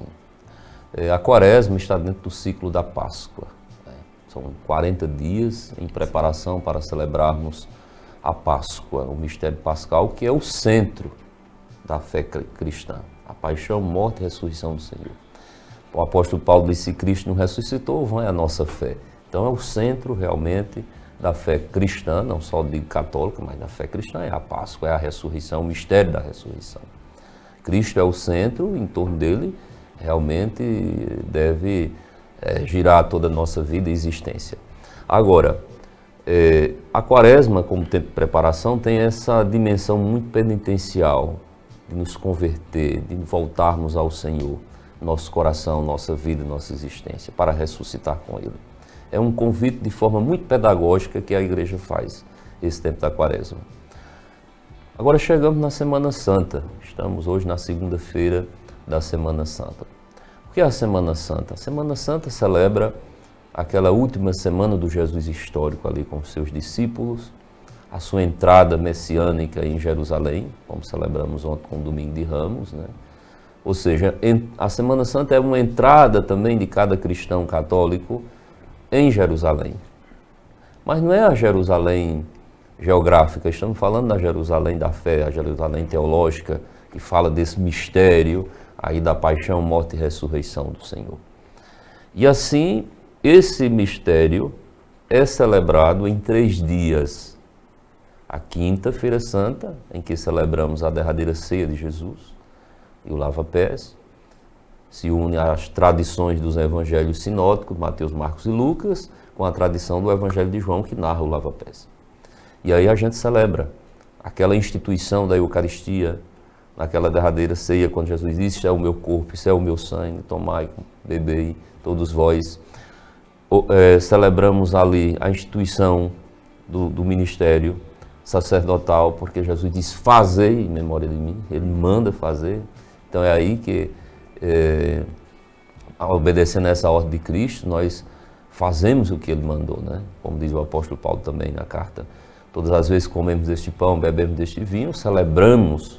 A Quaresma está dentro do ciclo da Páscoa. São 40 dias em preparação para celebrarmos a Páscoa, o mistério pascal, que é o centro da fé cristã. A paixão, morte e ressurreição do Senhor. O apóstolo Paulo disse: se Cristo não ressuscitou, vã é a nossa fé. Então é o centro realmente da fé cristã, não só de católica, mas da fé cristã, é a Páscoa, é a ressurreição, o mistério da ressurreição. Cristo é o centro, em torno dele realmente deve girar toda a nossa vida e existência. Agora, a quaresma, como tempo de preparação, tem essa dimensão muito penitencial, de nos converter, de voltarmos ao Senhor, nosso coração, nossa vida, nossa existência, para ressuscitar com Ele. É um convite de forma muito pedagógica que a igreja faz, esse tempo da quaresma. Agora chegamos na Semana Santa, estamos hoje na segunda-feira da Semana Santa. O que é a Semana Santa? A Semana Santa celebra aquela última semana do Jesus histórico ali com os seus discípulos, a sua entrada messiânica em Jerusalém, como celebramos ontem com o Domingo de Ramos, né? Ou seja, a Semana Santa é uma entrada também de cada cristão católico em Jerusalém. Mas não é a Jerusalém geográfica, estamos falando da Jerusalém da fé, a Jerusalém teológica, que fala desse mistério aí da paixão, morte e ressurreição do Senhor. E assim, esse mistério é celebrado em 3 dias. A Quinta-feira Santa, em que celebramos a derradeira ceia de Jesus e o lava-pés, se une às tradições dos evangelhos sinóticos, Mateus, Marcos e Lucas, com a tradição do Evangelho de João, que narra o lava-pés. E aí a gente celebra aquela instituição da Eucaristia, naquela derradeira ceia, quando Jesus disse: "Isso é o meu corpo, isso é o meu sangue, tomai, bebei, todos vós." Celebramos ali a instituição do ministério sacerdotal, porque Jesus diz: "Fazei em memória de mim", Ele manda fazer. Então é aí que, obedecendo a essa ordem de Cristo, nós fazemos o que Ele mandou, né? Como diz o apóstolo Paulo também na carta: "Todas as vezes que comemos deste pão, bebemos deste vinho, celebramos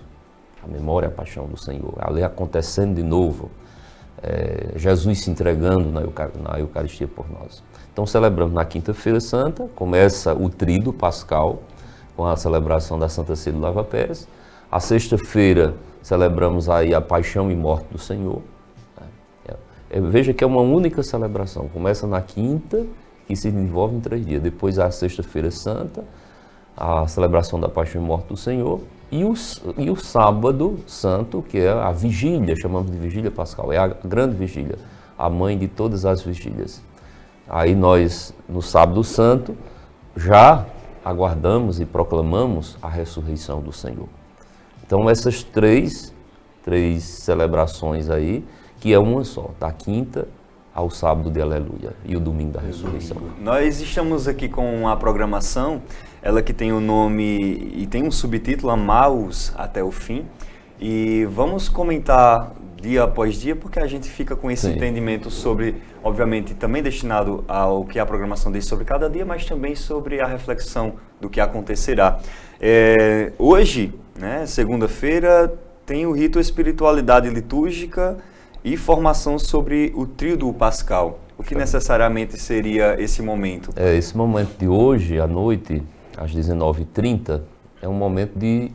a memória e a paixão do Senhor." Ali acontecendo de novo, Jesus se entregando na Eucaristia por nós. Então celebramos na Quinta-feira Santa, começa o tríduo pascal, com a celebração da Santa Ceia do Lava-Pés. A sexta-feira celebramos aí a paixão e morte do Senhor. Veja que é uma única celebração, começa na quinta, que se desenvolve em 3 dias. Depois a sexta-feira santa, a celebração da paixão e morte do Senhor, e o sábado santo, que é a vigília, chamamos de vigília pascal, é a grande vigília, a mãe de todas as vigílias. Aí nós, no sábado santo, já aguardamos e proclamamos a ressurreição do Senhor. Então essas três celebrações aí, que é uma só, da quinta ao sábado de Aleluia e o domingo da ressurreição. Nós estamos aqui com a programação, ela que tem o nome e tem um subtítulo, Amaos até o fim, e vamos comentar dia após dia, porque a gente fica com esse entendimento sobre, obviamente, também destinado ao que a programação diz sobre cada dia, mas também sobre a reflexão do que acontecerá. Hoje, né, segunda-feira, tem o rito Espiritualidade Litúrgica e formação sobre o tríduo pascal. O que necessariamente seria esse momento? Esse momento de hoje, à noite, às 19h30, é um momento de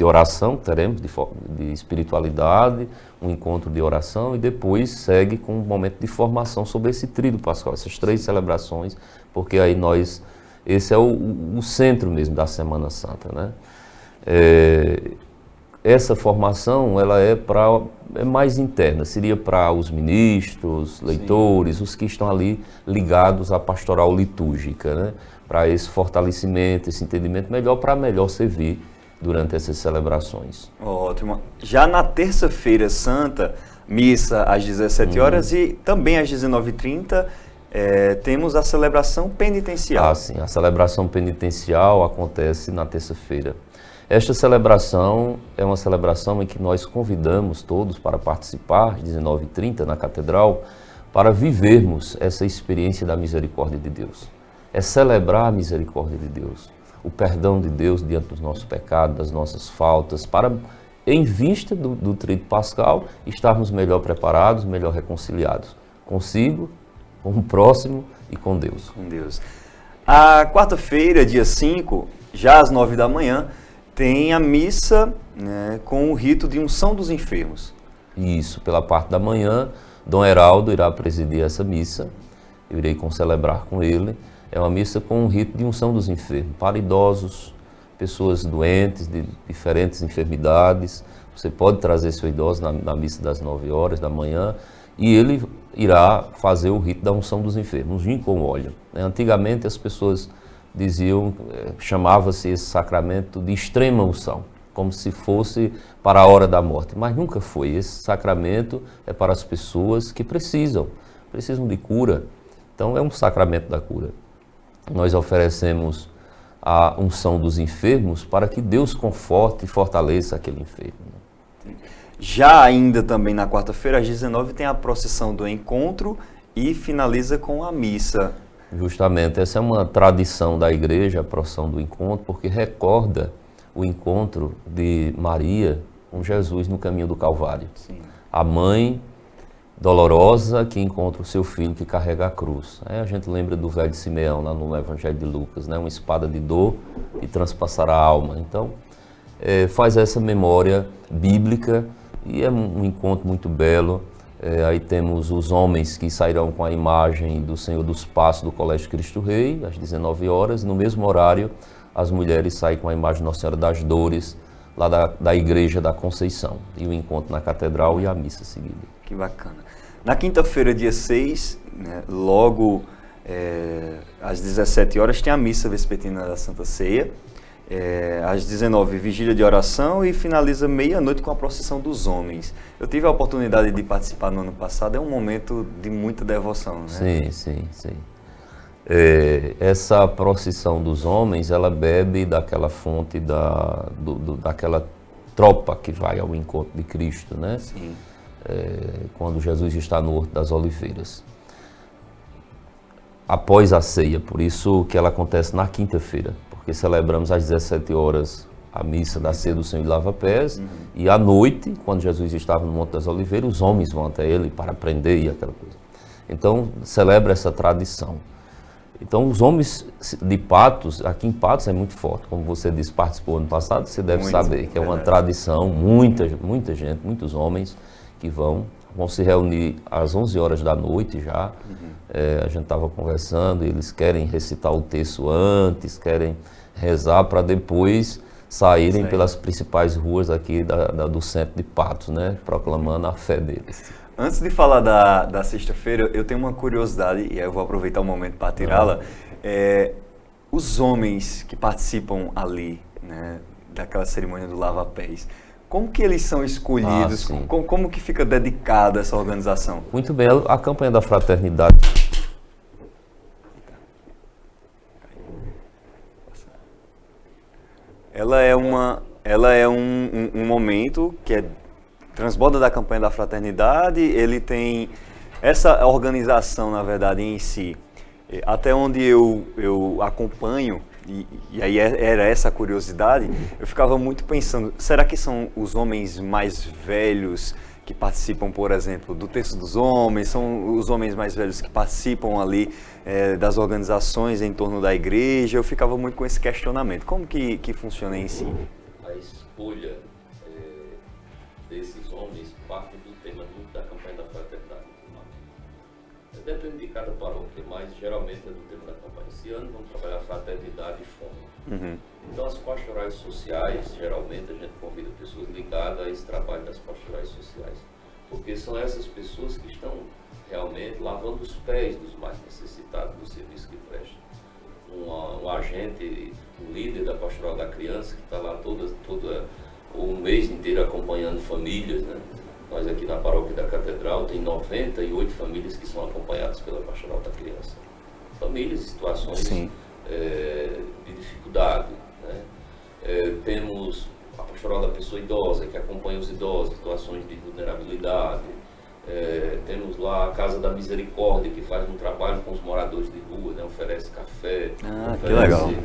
oração que teremos, de espiritualidade, um encontro de oração, e depois segue com um momento de formação sobre esse tríduo pascal, essas 3 celebrações, porque aí esse é o centro mesmo da Semana Santa, né? Essa formação, ela é mais interna, seria para os ministros, leitores, os que estão ali ligados à pastoral litúrgica, né? Para esse fortalecimento, esse entendimento melhor, para melhor servir durante essas celebrações. Ótimo. Já na terça-feira santa, missa às 17 horas e também às 19h30, temos a celebração penitencial. Sim, a celebração penitencial acontece na terça-feira. Esta celebração é uma celebração em que nós convidamos todos para participar, às 19h30, na Catedral, para vivermos essa experiência da misericórdia de Deus. É celebrar a misericórdia de Deus, o perdão de Deus diante dos nossos pecados, das nossas faltas, para, em vista do tríduo pascal, estarmos melhor preparados, melhor reconciliados consigo, com o próximo e com Deus. Com Deus. A quarta-feira, dia 5, já às 9 da manhã, tem a missa, né, com o rito de unção dos enfermos. Isso, pela parte da manhã, Dom Heraldo irá presidir essa missa, eu irei concelebrar com ele. É uma missa com um rito de unção dos enfermos, para idosos, pessoas doentes, de diferentes enfermidades. Você pode trazer seu idoso na missa das 9 horas da manhã, e ele irá fazer o rito da unção dos enfermos, ungindo com óleo. Antigamente as pessoas diziam, chamava-se esse sacramento de extrema unção, como se fosse para a hora da morte, mas nunca foi. Esse sacramento é para as pessoas que precisam de cura. Então é um sacramento da cura. Nós oferecemos a unção dos enfermos para que Deus conforte e fortaleça aquele enfermo. Já ainda também na quarta-feira, às 19h, tem a procissão do encontro e finaliza com a missa. Justamente, essa é uma tradição da igreja, a procissão do encontro, porque recorda o encontro de Maria com Jesus no caminho do Calvário. Sim. A mãe dolorosa que encontra o seu filho que carrega a cruz. A gente lembra do velho Simeão lá no Evangelho de Lucas, né? Uma espada de dor e transpassará a alma. Então, faz essa memória bíblica e é um encontro muito belo. Aí temos os homens que sairão com a imagem do Senhor dos Passos do Colégio Cristo Rei, às 19h. No mesmo horário, as mulheres saem com a imagem de Nossa Senhora das Dores, lá da Igreja da Conceição. E o encontro na Catedral e a missa seguida. Que bacana. Na quinta-feira, dia 6, né, logo às 17h, tem a missa vespertina da Santa Ceia. Às 19h, vigília de oração e finaliza meia-noite com a procissão dos homens. Eu tive a oportunidade de participar no ano passado, é um momento de muita devoção, né? Sim. Essa procissão dos homens, ela bebe daquela fonte, daquela tropa que vai ao encontro de Cristo, né? Sim. Quando Jesus está no Horto das Oliveiras. Após a ceia, por isso que ela acontece na quinta-feira, porque celebramos às 17h a missa da ceia do Senhor de Lava-Pés, e à noite, quando Jesus estava no Monte das Oliveiras, os homens vão até ele para aprender e aquela coisa. Então, celebra essa tradição. Então, os homens de Patos, aqui em Patos é muito forte, como você disse, participou ano passado, você deve saber que é uma tradição, muita gente, muitos homens que vão se reunir às 11h da noite já. A gente estava conversando, eles querem recitar o texto antes, querem rezar para depois saírem pelas principais ruas aqui do centro de Patos, né, proclamando a fé deles. Antes de falar da sexta-feira, eu tenho uma curiosidade, e aí eu vou aproveitar o momento para tirá-la. Os homens que participam ali, né, daquela cerimônia do lava-pés, como que eles são escolhidos? Como que fica dedicada essa organização? Muito bem, a campanha da fraternidade. Ela é um momento que transborda da campanha da fraternidade. Ele tem essa organização, na verdade, em si. Até onde eu acompanho, e aí era essa a curiosidade, eu ficava muito pensando, será que são os homens mais velhos que participam, por exemplo, do Terço dos Homens, são os homens mais velhos que participam ali das organizações em torno da igreja? Eu ficava muito com esse questionamento. Como que funciona em si? A escolha desses homens parte do tema da campanha da fraternidade. Depende de cada paróquia, mas geralmente é do tema da campanha. Esse ano vamos trabalhar fraternidade e fome. Então as pastorais sociais, geralmente a gente convida pessoas ligadas a esse trabalho das pastorais sociais, porque são essas pessoas que estão realmente lavando os pés dos mais necessitados do serviço que prestam. Um agente, um líder da pastoral da criança que está lá todo o mês inteiro acompanhando famílias, né? Nós aqui na paróquia da Catedral tem 98 famílias que são acompanhadas pela pastoral da criança. Famílias em situações de dificuldade, né? Temos a pastoral da pessoa idosa, que acompanha os idosos em situações de vulnerabilidade. Temos lá a Casa da Misericórdia, que faz um trabalho com os moradores de rua, né? Oferece café, oferece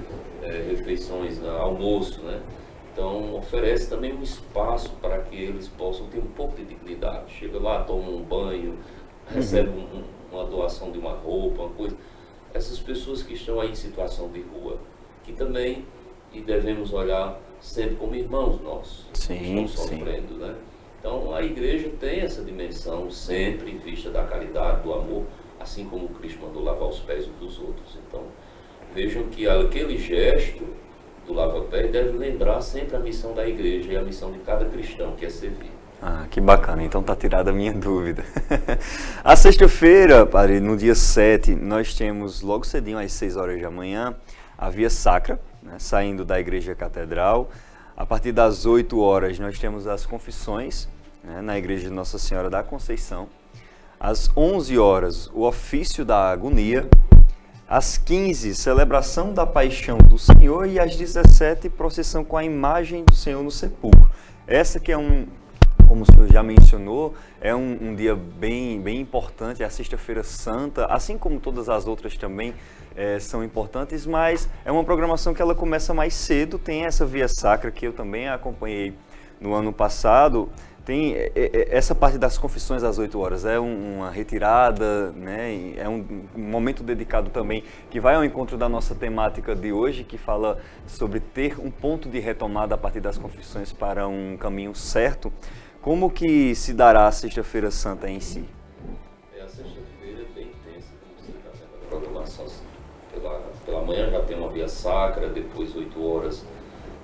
refeições, almoço, né? Então, oferece também um espaço para que eles possam ter um pouco de dignidade. Chega lá, toma um banho, recebe uma doação de uma roupa, uma coisa. Essas pessoas que estão aí em situação de rua, que também devemos olhar sempre como irmãos nossos, que estão sofrendo, né? Então, a igreja tem essa dimensão sempre em vista da caridade, do amor, assim como Cristo mandou lavar os pés uns dos outros. Então, vejam que aquele gesto do lava-pés deve lembrar sempre a missão da igreja e a missão de cada cristão, que é servir. Ah, que bacana, então tá tirada a minha dúvida. A sexta-feira, padre, no dia 7, nós temos logo cedinho às 6 horas da manhã a Via Sacra, né, saindo da Igreja Catedral. A partir das 8 horas nós temos as confissões, né, na Igreja de Nossa Senhora da Conceição. Às 11 horas, o ofício da agonia. Às 15, celebração da paixão do Senhor. E às 17, procissão com a imagem do Senhor no sepulcro. Essa que é como o senhor já mencionou, é um dia bem importante, é a Sexta-feira Santa, assim como todas as outras também são importantes, mas é uma programação que ela começa mais cedo, tem essa Via Sacra que eu também acompanhei no ano passado, tem essa parte das confissões às 8 horas, é uma retirada, né? É um momento dedicado também que vai ao encontro da nossa temática de hoje, que fala sobre ter um ponto de retomada a partir das confissões para um caminho certo. Como que se dará a Sexta-feira Santa em si? A sexta-feira é bem intensa, como você está vendo a programação. Pela manhã já tem uma Via Sacra, depois 8 horas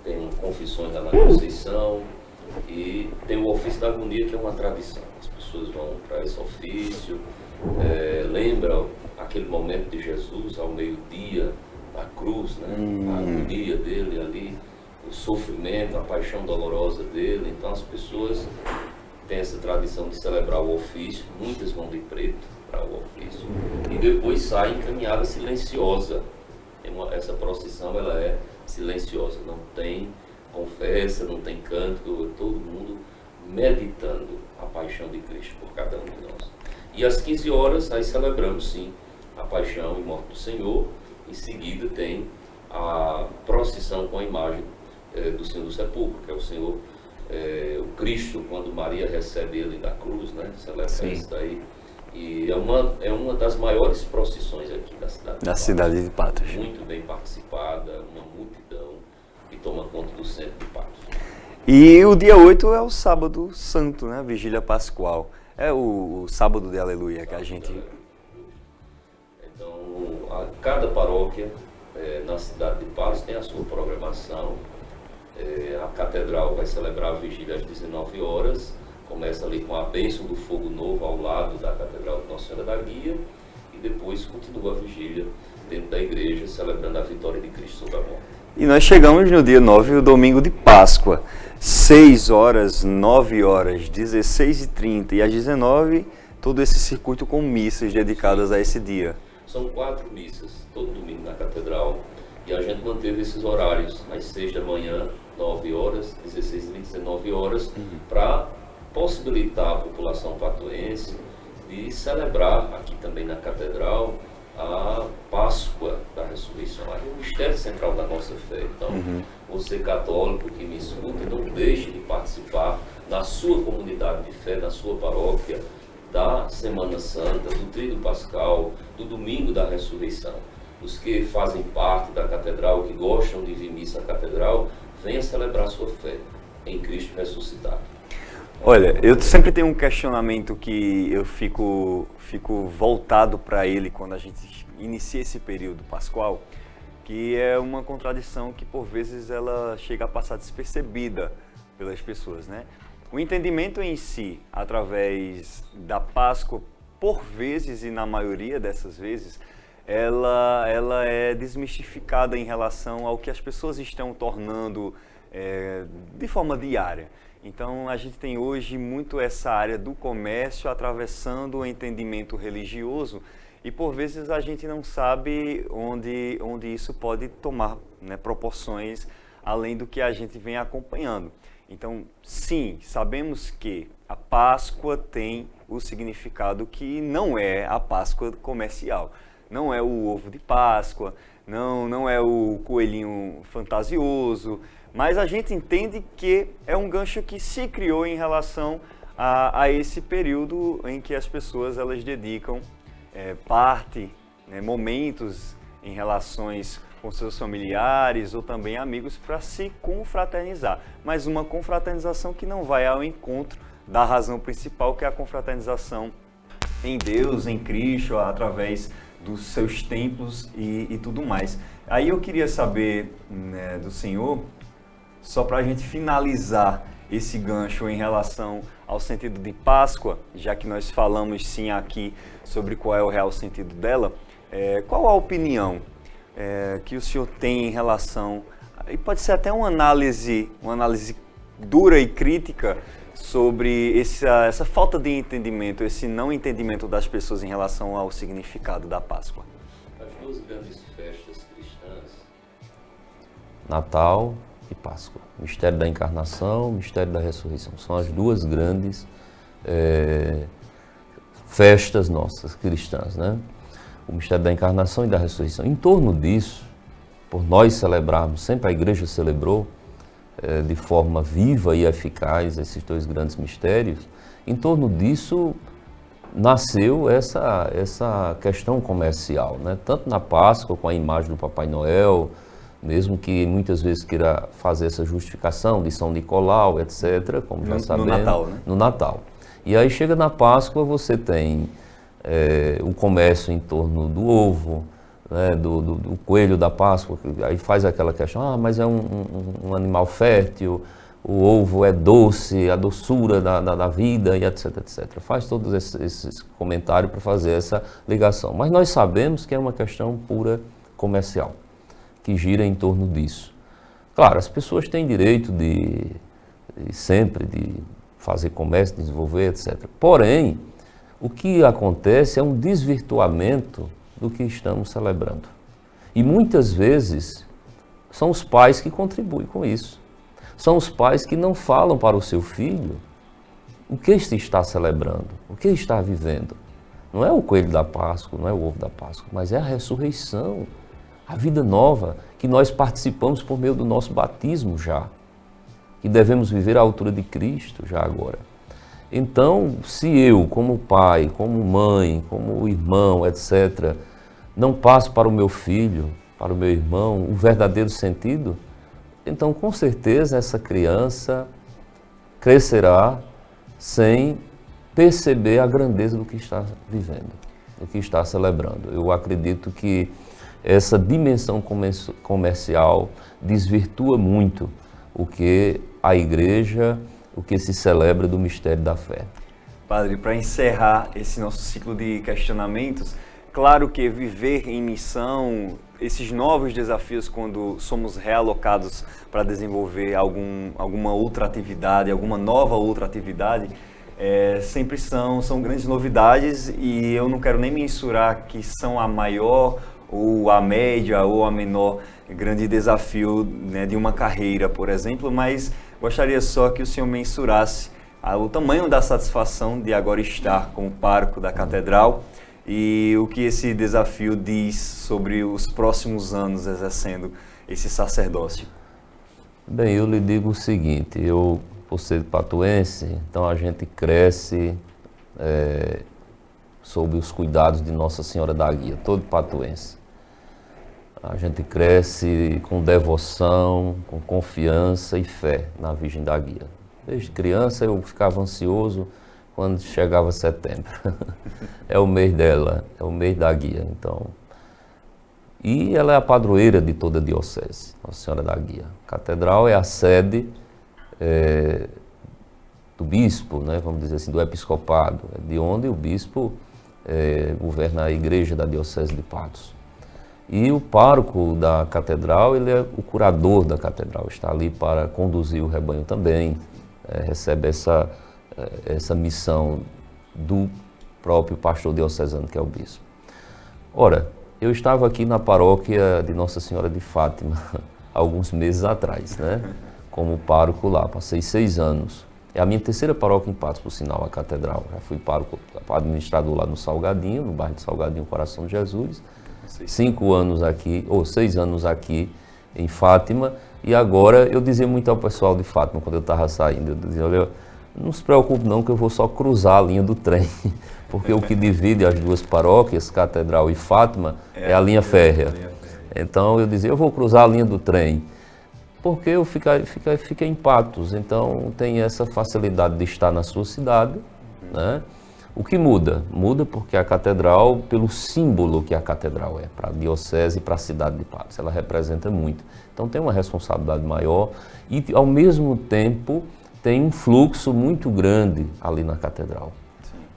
tem confissões da Conceição e tem o ofício da agonia, que é uma tradição. As pessoas vão para esse ofício, lembram aquele momento de Jesus ao meio-dia, da cruz, né? A agonia dele ali, o sofrimento, a paixão dolorosa dele. Então as pessoas têm essa tradição de celebrar o ofício, muitas vão de preto para o ofício e depois saem em caminhada silenciosa. Essa procissão ela é silenciosa, não tem confessa, não tem cântico, todo mundo meditando a paixão de Cristo por cada um de nós. E às 15 horas aí celebramos sim a paixão e morte do Senhor. Em seguida tem a procissão com a imagem do Senhor do Sepulcro, que é o Senhor, o Cristo, quando Maria recebe ele da cruz, né? Celebra isso daí. E é uma das maiores procissões aqui da cidade de Patos. Muito bem participada, uma multidão que toma conta do centro de Patos. E o dia 8 é o sábado santo, né? Vigília Pascual. É o sábado de Aleluia que a gente... Então, cada paróquia na cidade de Patos tem a sua programação. A catedral vai celebrar a vigília às 19 horas, começa ali com a bênção do fogo novo ao lado da Catedral de Nossa Senhora da Guia e depois continua a vigília dentro da igreja, celebrando a vitória de Cristo sobre a morte. E nós chegamos no dia 9, o domingo de Páscoa, 6 horas, 9 horas, 16h30 e às 19h, todo esse circuito com missas dedicadas a esse dia. São 4 missas, todo domingo na Catedral. E a gente manteve esses horários, às 6 da manhã, 9 horas, 16h30, 19 horas, para possibilitar a população patoense de celebrar aqui também na Catedral a Páscoa da Ressurreição. É o mistério central da nossa fé. Então, você católico que me escuta, não deixe de participar na sua comunidade de fé, na sua paróquia, da Semana Santa, do Tríduo Pascal, do Domingo da Ressurreição. Os que fazem parte da Catedral, que gostam de vir missa à Catedral, venham celebrar sua fé em Cristo ressuscitado. Olha, eu sempre tenho um questionamento que eu fico voltado para ele quando a gente inicia esse período pascual, que é uma contradição que por vezes ela chega a passar despercebida pelas pessoas, né? O entendimento em si, através da Páscoa, por vezes e na maioria dessas vezes, ela é desmistificada em relação ao que as pessoas estão tornando de forma diária. Então a gente tem hoje muito essa área do comércio atravessando o entendimento religioso e por vezes a gente não sabe onde isso pode tomar, né, proporções além do que a gente vem acompanhando. Então, sim, sabemos que a Páscoa tem o significado que não é a Páscoa comercial. Não é o ovo de Páscoa, não é o coelhinho fantasioso, mas a gente entende que é um gancho que se criou em relação a esse período em que as pessoas elas dedicam parte, né, momentos em relações com seus familiares ou também amigos para se confraternizar. Mas uma confraternização que não vai ao encontro da razão principal, que é a confraternização em Deus, em Cristo, através dos seus templos e tudo mais. Aí eu queria saber, né, do Senhor, só para a gente finalizar esse gancho em relação ao sentido de Páscoa, já que nós falamos sim aqui sobre qual é o real sentido dela, qual a opinião que o senhor tem em relação, e pode ser até uma análise dura e crítica sobre essa falta de entendimento, esse não entendimento das pessoas em relação ao significado da Páscoa? As duas grandes festas cristãs, Natal e Páscoa. Mistério da Encarnação, Mistério da Ressurreição. São as duas grandes festas nossas, cristãs, né? O Mistério da Encarnação e da Ressurreição. Em torno disso, por nós celebrarmos, sempre a Igreja celebrou de forma viva e eficaz esses dois grandes mistérios, em torno disso nasceu essa questão comercial, né? Tanto na Páscoa, com a imagem do Papai Noel, mesmo que muitas vezes queira fazer essa justificação de São Nicolau, etc., como já sabemos. No Natal, né? No Natal. E aí chega na Páscoa, você tem o comércio em torno do ovo, né, do coelho da Páscoa, aí faz aquela questão, mas é um animal fértil, o ovo é doce, a doçura da vida, e etc, etc. Faz todos esses comentários para fazer essa ligação. Mas nós sabemos que é uma questão pura comercial, que gira em torno disso. Claro, as pessoas têm direito de sempre de fazer comércio, desenvolver, etc. Porém, o que acontece é um desvirtuamento do que estamos celebrando. E muitas vezes são os pais que contribuem com isso. São os pais que não falam para o seu filho o que ele está celebrando, o que ele está vivendo. Não é o coelho da Páscoa, não é o ovo da Páscoa, mas é a ressurreição, a vida nova que nós participamos por meio do nosso batismo já, que devemos viver à altura de Cristo já agora. Então, se eu, como pai, como mãe, como irmão, etc., não passo para o meu filho, para o meu irmão, o verdadeiro sentido, então, com certeza, essa criança crescerá sem perceber a grandeza do que está vivendo, do que está celebrando. Eu acredito que essa dimensão comercial desvirtua muito o que a igreja, o que se celebra do mistério da fé. Padre, para encerrar esse nosso ciclo de questionamentos, claro que viver em missão, esses novos desafios quando somos realocados para desenvolver alguma outra atividade, alguma nova outra atividade, sempre são grandes novidades, e eu não quero nem mensurar que são a maior ou a média ou a menor grande desafio, né, de uma carreira, por exemplo, mas gostaria só que o senhor mensurasse o tamanho da satisfação de agora estar como pároco da catedral e o que esse desafio diz sobre os próximos anos exercendo esse sacerdócio. Bem, eu lhe digo o seguinte, eu, por ser patuense, então a gente cresce sob os cuidados de Nossa Senhora da Guia, todo patuense. A gente cresce com devoção, com confiança e fé na Virgem da Guia. Desde criança eu ficava ansioso quando chegava setembro. É o mês dela, é o mês da Guia, então. E ela é a padroeira de toda a diocese, Nossa Senhora da Guia. A catedral é a sede do bispo, né, vamos dizer assim, do episcopado, de onde o bispo governa a igreja da diocese de Patos. E o pároco da catedral, ele é o curador da catedral, está ali para conduzir o rebanho também, recebe essa missão do próprio pastor diocesano, que é o bispo. Ora, eu estava aqui na paróquia de Nossa Senhora de Fátima, alguns meses atrás, né? Como pároco lá, passei 6 anos. É a minha terceira paróquia em Patos, por sinal, a catedral. Já fui pároco, administrador lá no Salgadinho, no bairro de Salgadinho, Coração de Jesus. 5 anos aqui, ou 6 anos aqui em Fátima, e agora eu dizia muito ao pessoal de Fátima, quando eu estava saindo, eu dizia, olha, não se preocupe não que eu vou só cruzar a linha do trem, porque o que divide as duas paróquias, Catedral e Fátima, é a linha férrea. Então eu dizia, eu vou cruzar a linha do trem, porque eu fiquei em Patos, então tem essa facilidade de estar na sua cidade, né? O que muda? Muda porque a catedral, pelo símbolo que a catedral é, para a diocese e para a cidade de Patos, ela representa muito. Então tem uma responsabilidade maior e, ao mesmo tempo, tem um fluxo muito grande ali na catedral.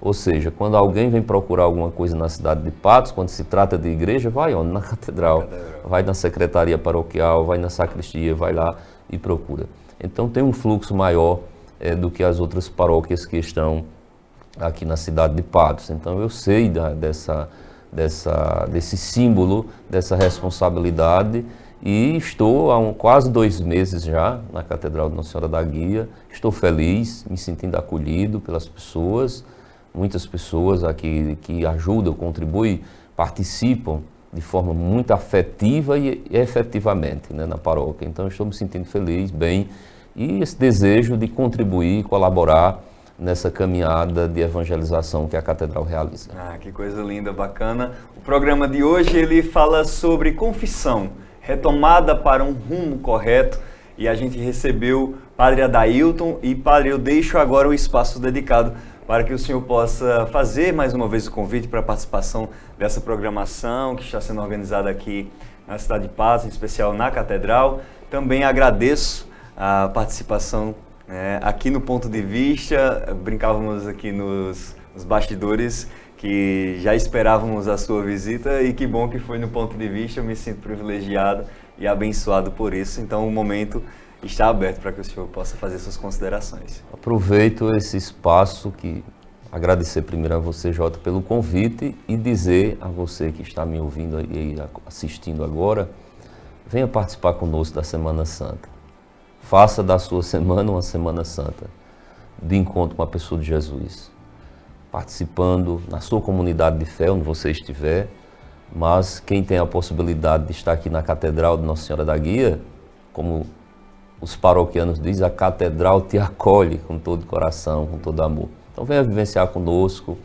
Ou seja, quando alguém vem procurar alguma coisa na cidade de Patos, quando se trata de igreja, vai onde? Na catedral. Vai na secretaria paroquial, vai na sacristia, vai lá e procura. Então tem um fluxo maior do que as paróquias que estão aqui na cidade de Patos. Então eu sei desse símbolo, dessa responsabilidade, e estou há quase 2 meses já na Catedral de Nossa Senhora da Guia. Estou feliz, me sentindo acolhido pelas pessoas, muitas pessoas aqui que ajudam, contribuem, participam de forma muito afetiva e efetivamente, né, na paróquia. Então estou me sentindo feliz, bem, e esse desejo de contribuir, colaborar nessa caminhada de evangelização que a Catedral realiza. Ah, que coisa linda, bacana. O programa de hoje ele fala sobre confissão, retomada para um rumo correto, e a gente recebeu Padre Adailton. E Padre, eu deixo agora o espaço dedicado para que o senhor possa fazer mais uma vez o convite para a participação dessa programação que está sendo organizada aqui na cidade de Patos, em especial na Catedral. Também agradeço a participação aqui no Ponto de Vista. Brincávamos aqui nos bastidores que já esperávamos a sua visita, e que bom que foi no Ponto de Vista. Eu me sinto privilegiado e abençoado por isso. Então o momento está aberto para que o senhor possa fazer suas considerações. Aproveito esse espaço agradecer primeiro a você, Jota, pelo convite, e dizer a você que está me ouvindo e assistindo agora, venha participar conosco da Semana Santa. Faça da sua semana uma Semana Santa, de encontro com a pessoa de Jesus, participando na sua comunidade de fé, onde você estiver, mas quem tem a possibilidade de estar aqui na Catedral de Nossa Senhora da Guia, como os paroquianos dizem, a Catedral te acolhe com todo o coração, com todo amor. Então venha vivenciar conosco,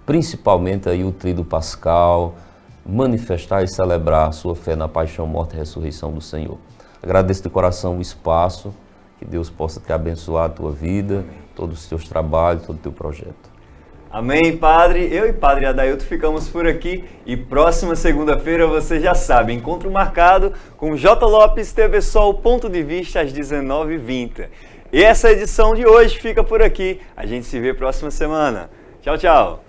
principalmente aí o Tríduo Pascal, manifestar e celebrar a sua fé na paixão, morte e ressurreição do Senhor. Agradeço de coração o espaço, que Deus possa te abençoar a tua vida, todos os teus trabalhos, todo o teu projeto. Amém, Padre. Eu e Padre Adailton ficamos por aqui, e próxima segunda-feira, você já sabe, encontro marcado com J. Lopes, TV Sol, Ponto de Vista, às 19h20. E essa edição de hoje fica por aqui. A gente se vê próxima semana. Tchau, tchau.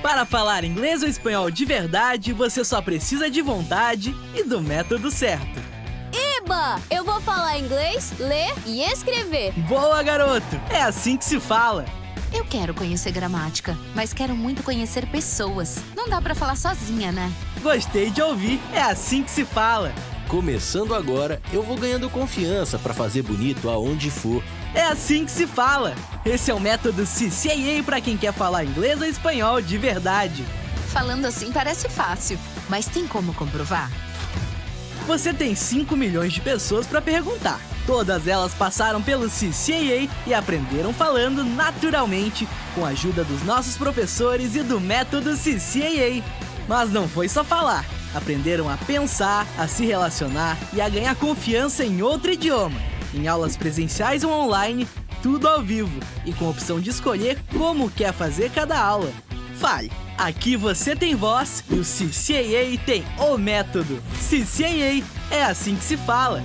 Para falar inglês ou espanhol de verdade, você só precisa de vontade e do método certo. Eba! Eu vou falar inglês, ler e escrever. Boa, garoto! É assim que se fala. Eu quero conhecer gramática, mas quero muito conhecer pessoas. Não dá pra falar sozinha, né? Gostei de ouvir. É assim que se fala. Começando agora, eu vou ganhando confiança para fazer bonito aonde for. É assim que se fala. Esse é o método CCAA para quem quer falar inglês ou espanhol de verdade. Falando assim parece fácil, mas tem como comprovar? Você tem 5 milhões de pessoas para perguntar. Todas elas passaram pelo CCAA e aprenderam falando naturalmente com a ajuda dos nossos professores e do método CCAA. Mas não foi só falar. Aprenderam a pensar, a se relacionar e a ganhar confiança em outro idioma. Em aulas presenciais ou online, tudo ao vivo e com a opção de escolher como quer fazer cada aula. Fale! Aqui você tem voz e o CCAA tem o método. CCAA é assim que se fala.